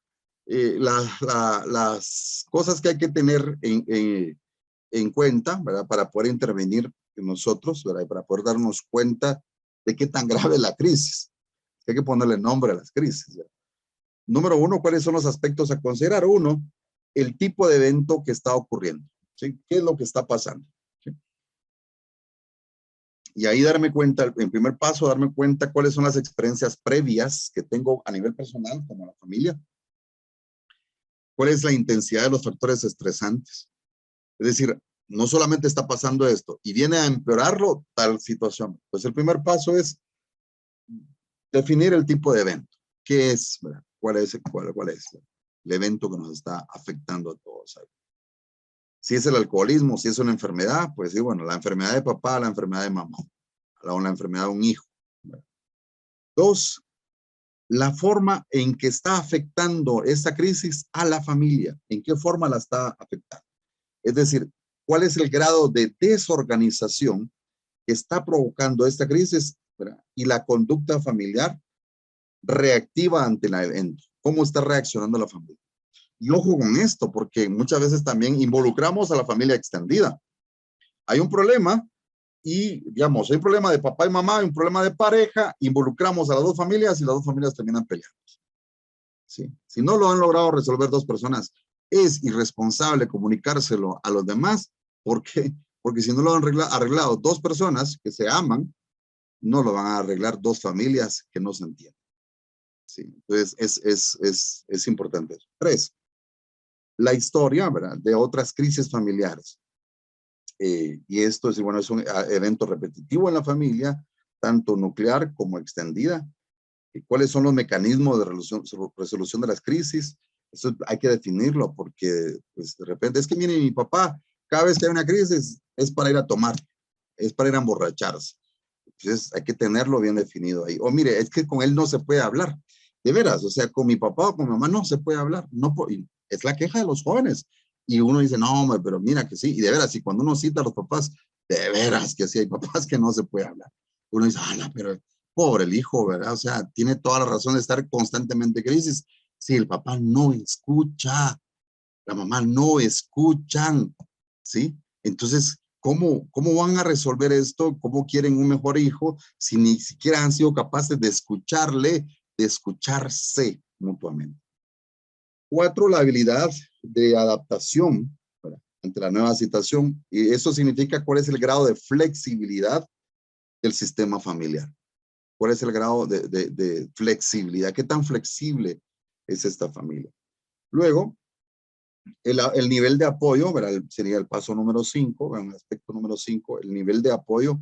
las cosas que hay que tener en cuenta, ¿verdad? Para poder intervenir en nosotros, ¿verdad? Y para poder darnos cuenta de qué tan grave es la crisis. Hay que ponerle nombre a las crisis, ¿verdad? Número uno, ¿cuáles son los aspectos a considerar? Uno, el tipo de evento que está ocurriendo, ¿sí? ¿Qué es lo que está pasando? ¿Sí? Y ahí darme cuenta, en primer paso, darme cuenta cuáles son las experiencias previas que tengo a nivel personal, como la familia. ¿Cuál es la intensidad de los factores estresantes? Es decir, no solamente está pasando esto y viene a empeorarlo tal situación. Pues el primer paso es definir el tipo de evento. ¿Qué es? ¿Cuál es el evento que nos está afectando a todos? Si es el alcoholismo, si es una enfermedad, pues sí, bueno, la enfermedad de papá, la enfermedad de mamá, la enfermedad de un hijo. Dos, la forma en que está afectando esta crisis a la familia. ¿En qué forma la está afectando? Es decir, ¿cuál es el grado de desorganización que está provocando esta crisis, ¿verdad? Y la conducta familiar reactiva ante el evento? ¿Cómo está reaccionando la familia? Y ojo con esto, porque muchas veces también involucramos a la familia extendida. Hay un problema y, digamos, hay un problema de papá y mamá, hay un problema de pareja, involucramos a las dos familias y las dos familias terminan peleando. ¿Sí? Si no lo han logrado resolver dos personas, es irresponsable comunicárselo a los demás. ¿Por qué? Porque si no lo han arreglado dos personas que se aman, no lo van a arreglar dos familias que no se entienden. ¿Sí? Entonces, es importante eso. Tres, la historia, ¿verdad?, de otras crisis familiares. Y esto es, bueno, es un evento repetitivo en la familia, tanto nuclear como extendida. ¿Cuáles son los mecanismos de resolución de las crisis? Eso hay que definirlo, porque pues, de repente es que, mire, mi papá, cada vez que hay una crisis es para ir a tomar, es para ir a emborracharse. Entonces hay que tenerlo bien definido ahí. O mire, es que con él no se puede hablar. De veras, o sea, con mi papá o con mi mamá no se puede hablar. No, es la queja de los jóvenes. Y uno dice, no, hombre, pero mira que sí. Y de veras, y cuando uno cita a los papás, de veras que sí, hay papás que no se puede hablar. Uno dice, ah, pero pobre el hijo, ¿verdad? O sea, tiene toda la razón de estar constantemente en crisis. Si el papá no escucha, la mamá no escuchan, ¿sí? Entonces, ¿cómo van a resolver esto? ¿Cómo quieren un mejor hijo si ni siquiera han sido capaces de escucharle, de escucharse mutuamente? Cuatro, la habilidad de adaptación, ¿verdad?, ante la nueva situación. Y eso significa cuál es el grado de flexibilidad del sistema familiar. ¿Cuál es el grado de flexibilidad? ¿Qué tan flexible es esta familia? Luego, el nivel de apoyo, ¿verdad?, sería el paso número 5, el aspecto número 5, el nivel de apoyo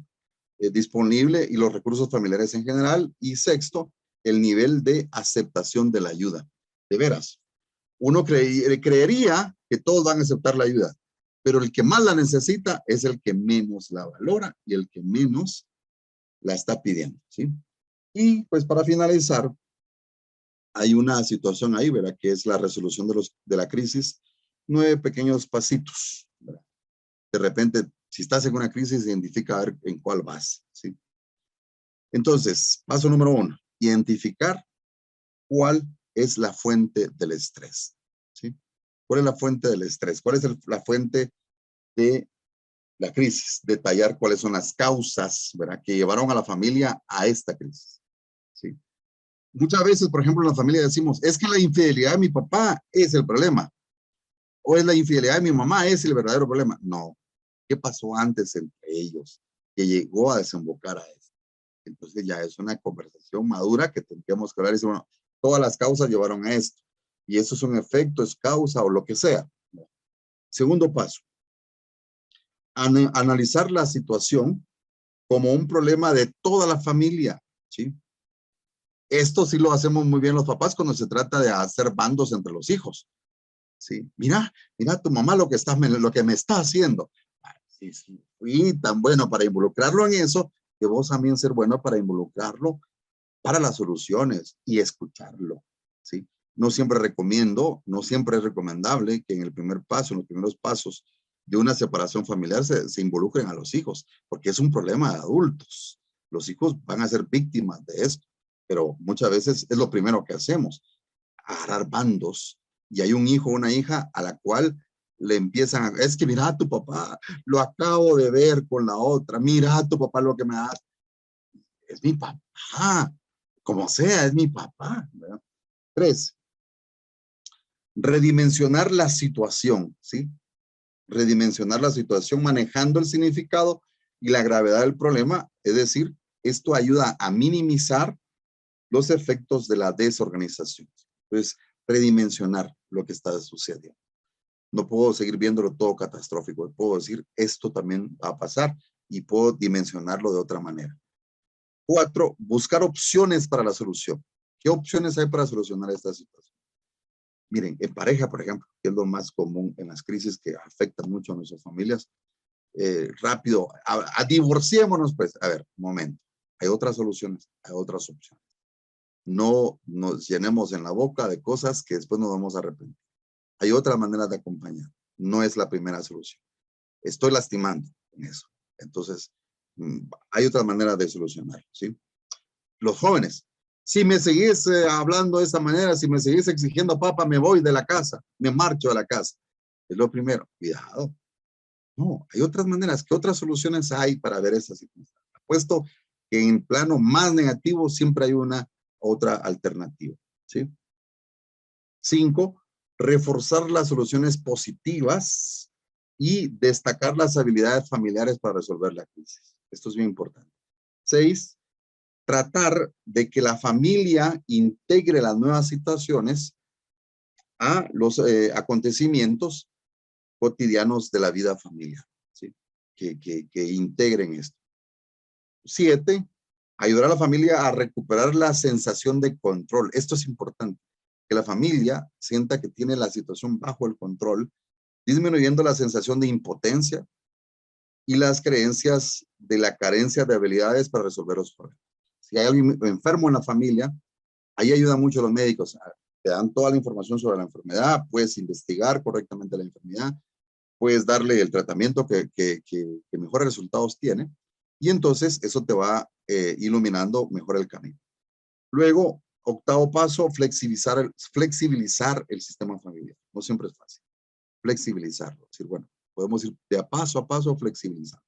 disponible y los recursos familiares en general. Y sexto, el nivel de aceptación de la ayuda. De veras, uno creería que todos van a aceptar la ayuda, pero el que más la necesita es el que menos la valora y el que menos la está pidiendo, ¿sí? Y pues para finalizar, hay una situación ahí, ¿verdad? Que es la resolución de la crisis. 9 pequeños pasitos, ¿verdad? De repente, si estás en una crisis, identifica a ver en cuál vas, ¿sí? Entonces, paso número 1, identificar cuál es la fuente del estrés, ¿sí? ¿Cuál es la fuente del estrés? ¿Cuál es la fuente de la crisis? Detallar cuáles son las causas, ¿verdad? Que llevaron a la familia a esta crisis, ¿sí? Muchas veces, por ejemplo, en la familia decimos, es que la infidelidad de mi papá es el problema, o es la infidelidad de mi mamá es el verdadero problema. No, ¿qué pasó antes entre ellos que llegó a desembocar a esto? Entonces ya es una conversación madura que tendríamos que hablar y decir, bueno, todas las causas llevaron a esto, y eso es un efecto, es causa o lo que sea. Segundo paso, analizar la situación como un problema de toda la familia, ¿sí? Esto sí lo hacemos muy bien los papás cuando se trata de hacer bandos entre los hijos, ¿sí? Mira tu mamá lo que me está haciendo. Sí, sí, fui tan bueno para involucrarlo en eso, que vos también ser bueno para involucrarlo para las soluciones y escucharlo, ¿sí? No siempre recomiendo, no siempre es recomendable que en el primer paso, en los primeros pasos de una separación familiar se involucren a los hijos, porque es un problema de adultos. Los hijos van a ser víctimas de esto, pero muchas veces es lo primero que hacemos, agarrar bandos, y hay un hijo o una hija a la cual le empiezan a, es que mira a tu papá, lo acabo de ver con la otra, mira a tu papá lo que me hace, es mi papá, como sea, es mi papá, ¿verdad? 3, redimensionar la situación, ¿sí? Redimensionar la situación manejando el significado y la gravedad del problema, es decir, esto ayuda a minimizar los efectos de la desorganización. Entonces, redimensionar lo que está sucediendo. No puedo seguir viéndolo todo catastrófico, puedo decir, esto también va a pasar y puedo dimensionarlo de otra manera. 4, buscar opciones para la solución. ¿Qué opciones hay para solucionar esta situación? Miren, en pareja, por ejemplo, que es lo más común en las crisis que afectan mucho a nuestras familias, rápido, divorciémonos, pues, a ver, un momento, hay otras soluciones, hay otras opciones. No nos llenemos en la boca de cosas que después nos vamos a arrepentir. Hay otra manera de acompañar, no es la primera solución. Estoy lastimando en eso. Entonces, hay otra manera de solucionar, ¿sí? Los jóvenes, si me seguís hablando de esa manera, si me seguís exigiendo, papá, me voy de la casa, me marcho de la casa. Es lo primero, cuidado. No, hay otras maneras. ¿Qué otras soluciones hay para ver esa situación? Apuesto que en plano más negativo siempre hay una otra alternativa, ¿sí? 5, reforzar las soluciones positivas y destacar las habilidades familiares para resolver la crisis. Esto es bien importante. 6, tratar de que la familia integre las nuevas situaciones a los acontecimientos cotidianos de la vida familiar, ¿sí? Que integren esto. 7, ayudar a la familia a recuperar la sensación de control. Esto es importante, que la familia sienta que tiene la situación bajo el control, disminuyendo la sensación de impotencia y las creencias de la carencia de habilidades para resolver los problemas. Si hay alguien enfermo en la familia, ahí ayudan mucho los médicos. Te dan toda la información sobre la enfermedad, puedes investigar correctamente la enfermedad, puedes darle el tratamiento que mejores resultados tiene, y entonces eso te va iluminando mejor el camino. Luego, octavo paso, flexibilizar el sistema familiar. No siempre es fácil. Flexibilizarlo. Es decir, bueno, podemos ir de a paso flexibilizar.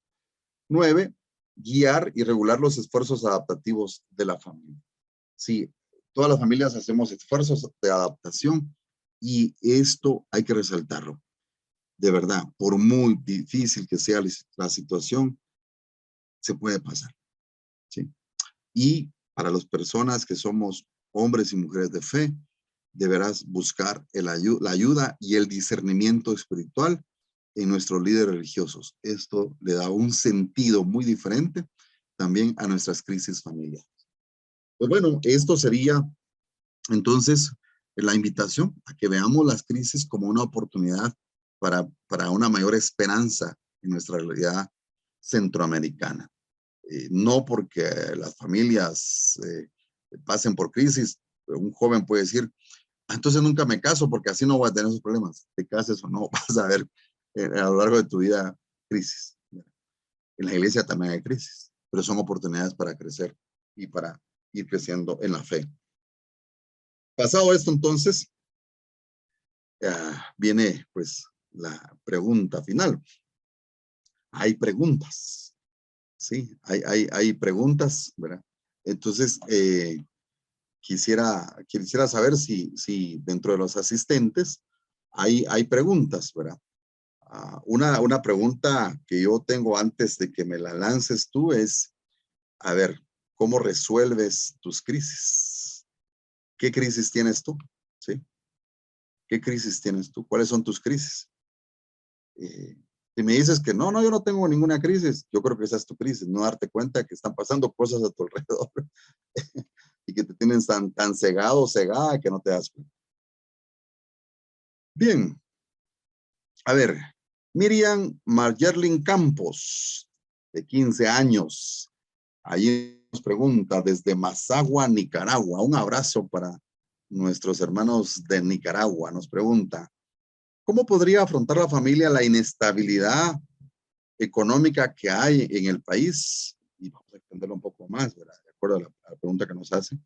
9, guiar y regular los esfuerzos adaptativos de la familia. Sí, todas las familias hacemos esfuerzos de adaptación y esto hay que resaltarlo. De verdad, por muy difícil que sea la situación, se puede pasar, ¿sí? Y para las personas que somos hombres y mujeres de fe, deberás buscar la ayuda y el discernimiento espiritual en nuestros líderes religiosos. Esto le da un sentido muy diferente también a nuestras crisis familiares. Pues bueno, esto sería entonces la invitación a que veamos las crisis como una oportunidad para una mayor esperanza en nuestra realidad centroamericana. No porque las familias pasen por crisis, un joven puede decir, "Ah, entonces nunca me caso porque así no voy a tener esos problemas". Te cases o no, vas a ver a lo largo de tu vida crisis. En la iglesia también hay crisis, pero son oportunidades para crecer y para ir creciendo en la fe. Pasado esto, entonces, viene pues la pregunta final. Hay preguntas, ¿sí? Hay preguntas, ¿verdad? Entonces, quisiera saber si dentro de los asistentes hay preguntas, ¿verdad? Una pregunta que yo tengo antes de que me la lances tú es, a ver, ¿cómo resuelves tus crisis? ¿Qué crisis tienes tú? ¿Sí? ¿Qué crisis tienes tú? ¿Cuáles son tus crisis? Eh, si me dices que no, yo no tengo ninguna crisis, yo creo que esa es tu crisis, no darte cuenta que están pasando cosas a tu alrededor y que te tienen tan cegado o cegada que no te das cuenta. Bien, a ver, Miriam Margerlin Campos, de 15 años, ahí nos pregunta desde Mazagua, Nicaragua. Un abrazo para nuestros hermanos de Nicaragua. Nos pregunta, ¿cómo podría afrontar la familia la inestabilidad económica que hay en el país? Y vamos a extenderlo un poco más, ¿verdad? De acuerdo a la pregunta que nos hace,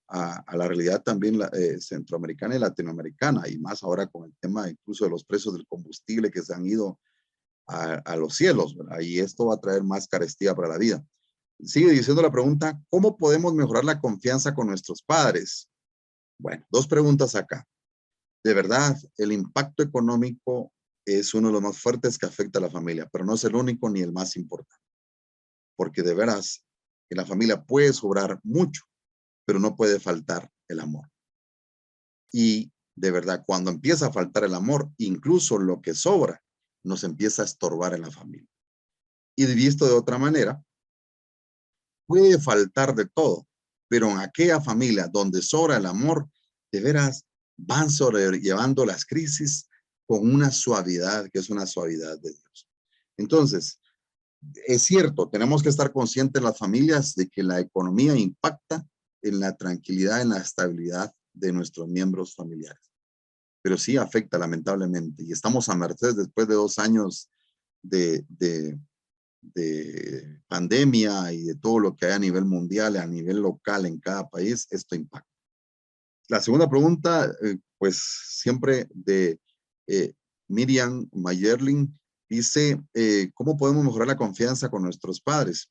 a la realidad también centroamericana y latinoamericana, y más ahora con el tema incluso de los precios del combustible que se han ido a los cielos, ¿verdad? Y esto va a traer más carestía para la vida. Sigue diciendo la pregunta, ¿cómo podemos mejorar la confianza con nuestros padres? Bueno, dos preguntas acá. De verdad, el impacto económico es uno de los más fuertes que afecta a la familia, pero no es el único ni el más importante, porque de veras, en la familia puede sobrar mucho, pero no puede faltar el amor. Y de verdad, cuando empieza a faltar el amor, incluso lo que sobra nos empieza a estorbar en la familia. Y visto de otra manera, puede faltar de todo, pero en aquella familia donde sobra el amor, de veras van sobrellevando las crisis con una suavidad que es una suavidad de Dios. Entonces, es cierto, tenemos que estar conscientes en las familias de que la economía impacta en la tranquilidad, en la estabilidad de nuestros miembros familiares, pero sí afecta lamentablemente y estamos a merced después de 2 años de, de, de pandemia y de todo lo que hay a nivel mundial, a nivel local en cada país, esto impacta. La segunda pregunta, pues siempre de Miriam Mayerling, dice, ¿cómo podemos mejorar la confianza con nuestros padres?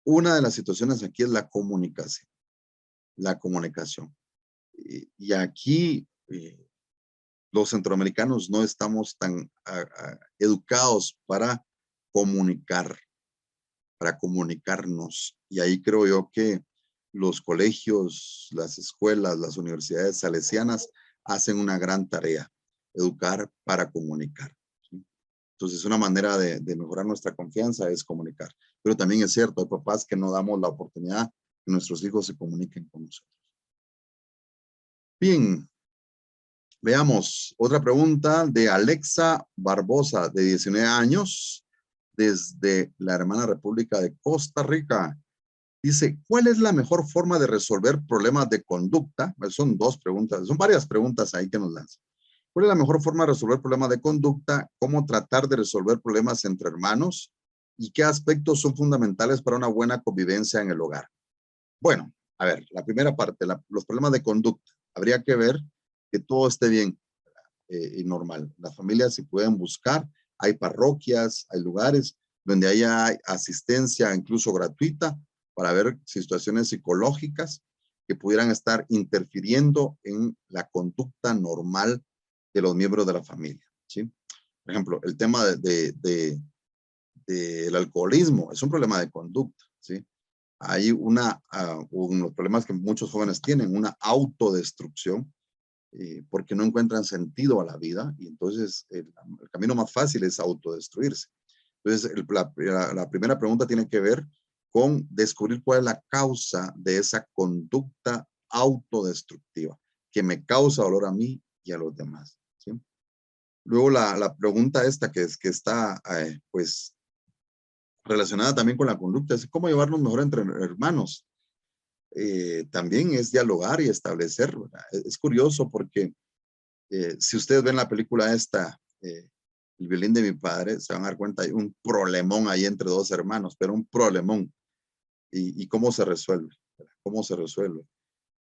Una de las situaciones aquí es la comunicación. La comunicación. Y aquí los centroamericanos no estamos tan educados para comunicarnos. Y ahí creo yo que los colegios, las escuelas, las universidades salesianas hacen una gran tarea, educar para comunicar. ¿Sí? Entonces, una manera de mejorar nuestra confianza es comunicar. Pero también es cierto, hay papás que no damos la oportunidad que nuestros hijos se comuniquen con nosotros. Bien, veamos otra pregunta de Alexa Barbosa, de 19 años, desde la hermana República de Costa Rica. Dice, ¿cuál es la mejor forma de resolver problemas de conducta? Pues son dos preguntas, son varias preguntas ahí que nos lanzan. ¿Cuál es la mejor forma de resolver problemas de conducta? ¿Cómo tratar de resolver problemas entre hermanos? ¿Y qué aspectos son fundamentales para una buena convivencia en el hogar? Bueno, a ver, la primera parte, los problemas de conducta. Habría que ver que todo esté bien y normal. Las familias se pueden buscar, hay parroquias, hay lugares donde haya asistencia incluso gratuita para ver situaciones psicológicas que pudieran estar interfiriendo en la conducta normal de los miembros de la familia. ¿Sí? Por ejemplo, el tema del alcoholismo es un problema de conducta. ¿Sí? Hay unos problemas que muchos jóvenes tienen, una autodestrucción, porque no encuentran sentido a la vida y entonces el camino más fácil es autodestruirse. Entonces, la primera pregunta tiene que ver con descubrir cuál es la causa de esa conducta autodestructiva que me causa dolor a mí y a los demás. ¿Sí? Luego la pregunta esta que está pues relacionada también con la conducta, es cómo llevarnos mejor entre hermanos. También es dialogar y establecer, ¿verdad? Es curioso porque si ustedes ven la película esta, El violín de mi padre, se van a dar cuenta, hay un problemón ahí entre dos hermanos, pero un problemón. ¿Y cómo se resuelve? ¿Verdad? ¿Cómo se resuelve?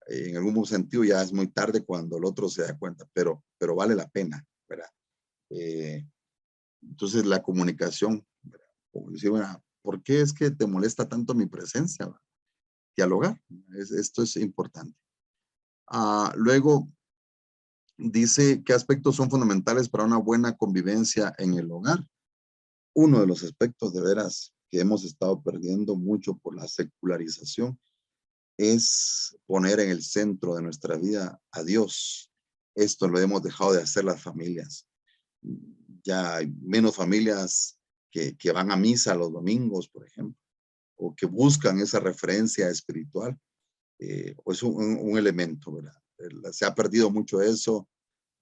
En algún sentido ya es muy tarde cuando el otro se da cuenta, pero vale la pena, ¿verdad? Eh, entonces la comunicación, ¿verdad? Como decir, bueno, ¿por qué es que te molesta tanto mi presencia? ¿Verdad? Dialogar, esto es importante. Luego dice, ¿qué aspectos son fundamentales para una buena convivencia en el hogar? Uno de los aspectos de veras que hemos estado perdiendo mucho por la secularización es poner en el centro de nuestra vida a Dios. Esto lo hemos dejado de hacer las familias. Ya hay menos familias que van a misa los domingos, por ejemplo, o que buscan esa referencia espiritual. O es un elemento, ¿verdad? Se ha perdido mucho eso,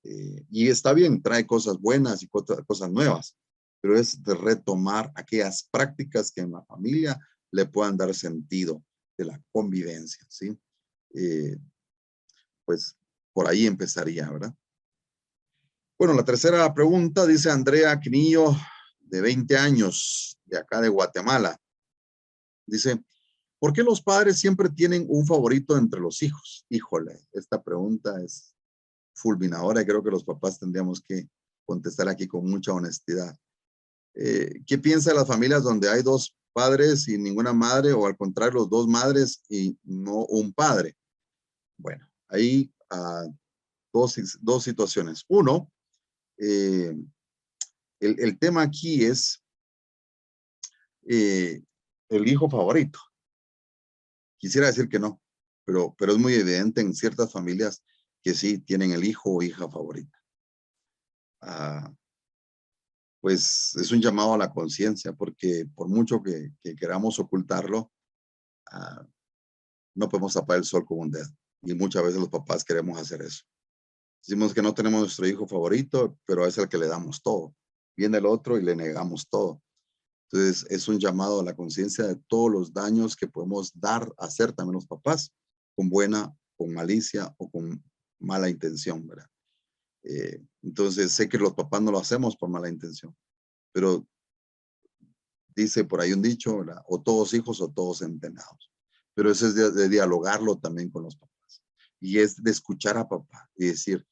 y está bien, trae cosas buenas y cosas nuevas, pero es de retomar aquellas prácticas que en la familia le puedan dar sentido de la convivencia, ¿sí? Eh, pues por ahí empezaría, ¿verdad? Bueno, la tercera pregunta dice Andrea Quinillo, de 20 años, de acá de Guatemala. Dice, ¿por qué los padres siempre tienen un favorito entre los hijos? Híjole, esta pregunta es fulminadora y creo que los papás tendríamos que contestar aquí con mucha honestidad. ¿Qué piensa de las familias donde hay dos padres y ninguna madre, o al contrario, los dos madres y no un padre? Bueno, hay dos situaciones. Uno, eh, el tema aquí es eh, el hijo favorito. Quisiera decir que no, pero es muy evidente en ciertas familias que sí tienen el hijo o hija favorita. Ah, pues es un llamado a la conciencia, porque por mucho que queramos ocultarlo, ah, no podemos tapar el sol con un dedo. Y muchas veces los papás queremos hacer eso. Decimos que no tenemos nuestro hijo favorito, pero es el que le damos todo. Viene el otro y le negamos todo. Entonces es un llamado a la conciencia de todos los daños que podemos hacer también los papás, con buena, con malicia o con mala intención, ¿verdad? Entonces sé que los papás no lo hacemos por mala intención, pero dice por ahí un dicho, ¿verdad? O todos hijos o todos entrenados. Pero eso es de dialogarlo también con los papás. Y es de escuchar a papá y decir,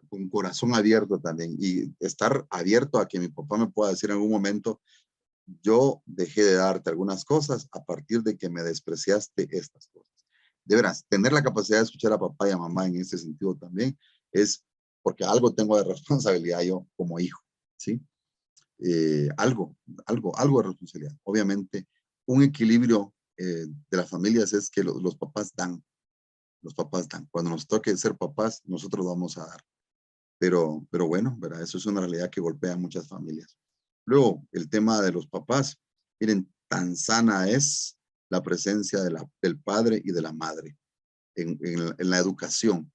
con corazón abierto también, y estar abierto a que mi papá me pueda decir en algún momento, yo dejé de darte algunas cosas a partir de que me despreciaste estas cosas. De veras, tener la capacidad de escuchar a papá y a mamá en ese sentido también es porque algo tengo de responsabilidad yo como hijo, ¿sí? Algo, algo de responsabilidad. Obviamente, un equilibrio de las familias es que los papás dan, los papás dan. Cuando nos toque ser papás, nosotros vamos a dar. Pero bueno, ¿verdad? Eso es una realidad que golpea a muchas familias. Luego, el tema de los papás. Miren, tan sana es la presencia del padre y de la madre en la educación.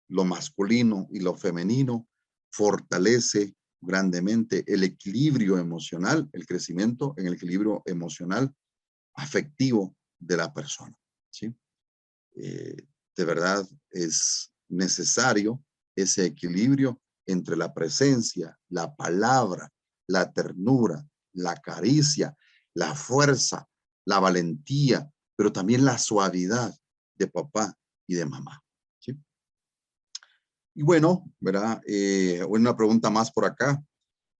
Lo masculino y lo femenino fortalece grandemente el equilibrio emocional, el crecimiento en el equilibrio emocional afectivo de la persona, ¿sí? De verdad es necesario ese equilibrio entre la presencia, la palabra, la ternura, la caricia, la fuerza, la valentía, pero también la suavidad de papá y de mamá, ¿sí? Y bueno, ¿verdad? Una pregunta más por acá.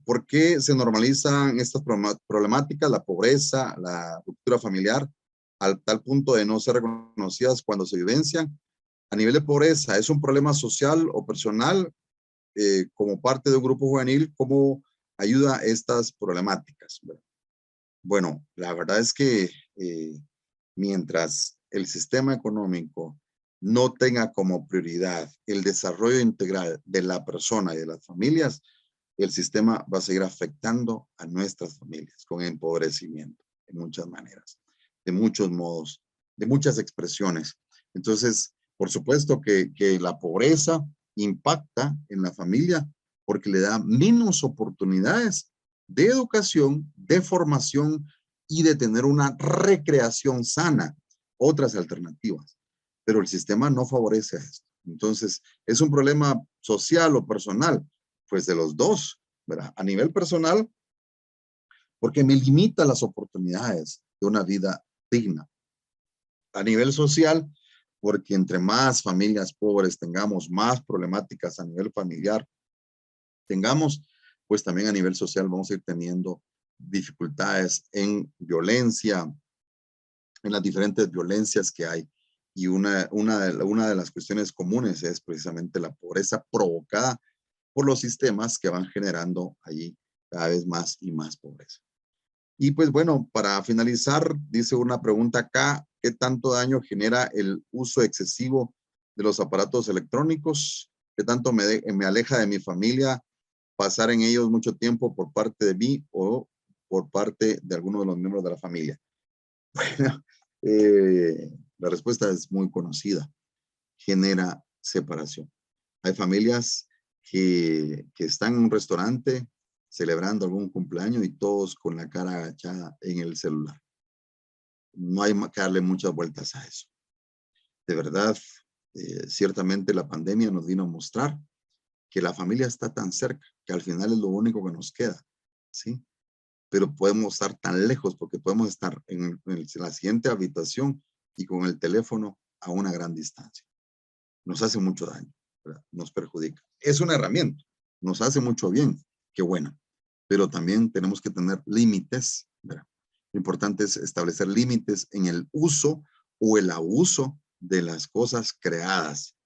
¿Por qué se normalizan estas problemáticas, la pobreza, la ruptura familiar, al tal punto de no ser reconocidas cuando se vivencian? A nivel de pobreza, ¿es un problema social o personal como parte de un grupo juvenil? ¿Cómo ayuda a estas problemáticas? Bueno, la verdad es que mientras el sistema económico no tenga como prioridad el desarrollo integral de la persona y de las familias, el sistema va a seguir afectando a nuestras familias con empobrecimiento de muchas maneras, de muchos modos, de muchas expresiones. Entonces, por supuesto que la pobreza impacta en la familia porque le da menos oportunidades de educación, de formación y de tener una recreación sana, otras alternativas. Pero el sistema no favorece a esto. Entonces, ¿es un problema social o personal? Pues de los dos, ¿verdad? A nivel personal, porque me limita las oportunidades de una vida digna. A nivel social, porque entre más familias pobres tengamos, más problemáticas a nivel familiar tengamos, pues también a nivel social vamos a ir teniendo dificultades en violencia, en las diferentes violencias que hay. Y una de las cuestiones comunes es precisamente la pobreza provocada por los sistemas que van generando allí cada vez más y más pobreza. Y pues bueno, para finalizar, dice una pregunta acá, ¿qué tanto daño genera el uso excesivo de los aparatos electrónicos? ¿Qué tanto me aleja de mi familia pasar en ellos mucho tiempo por parte de mí o por parte de alguno de los miembros de la familia? Bueno, la respuesta es muy conocida. Genera separación. Hay familias que están en un restaurante celebrando algún cumpleaños y todos con la cara agachada en el celular. No hay que darle muchas vueltas a eso. De verdad, ciertamente la pandemia nos vino a mostrar que la familia está tan cerca, que al final es lo único que nos queda, ¿sí? Pero podemos estar tan lejos porque podemos estar en la siguiente habitación y con el teléfono a una gran distancia. Nos hace mucho daño, ¿verdad? Nos perjudica. Es una herramienta, nos hace mucho bien, qué bueno, pero también tenemos que tener límites, ¿verdad? Lo importante es establecer límites en el uso o el abuso de las cosas creadas.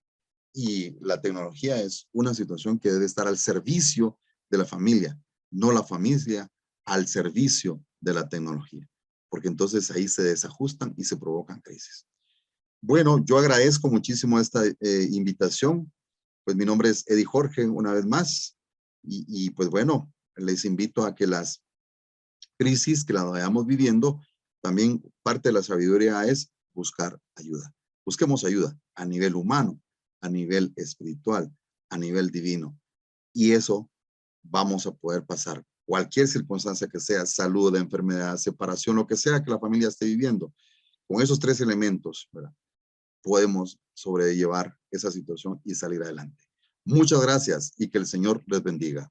Y la tecnología es una situación que debe estar al servicio de la familia, no la familia al servicio de la tecnología, porque entonces ahí se desajustan y se provocan crisis. Bueno, yo agradezco muchísimo esta invitación. Pues mi nombre es Eddie Jorge, una vez más. Y pues bueno, les invito a que las crisis que las vayamos viviendo, también parte de la sabiduría es buscar ayuda. Busquemos ayuda a nivel humano, a nivel espiritual, a nivel divino. Y eso vamos a poder pasar cualquier circunstancia que sea, salud, enfermedad, separación, lo que sea que la familia esté viviendo. Con esos tres elementos, ¿verdad? Podemos sobrellevar esa situación y salir adelante. Muchas gracias y que el Señor les bendiga.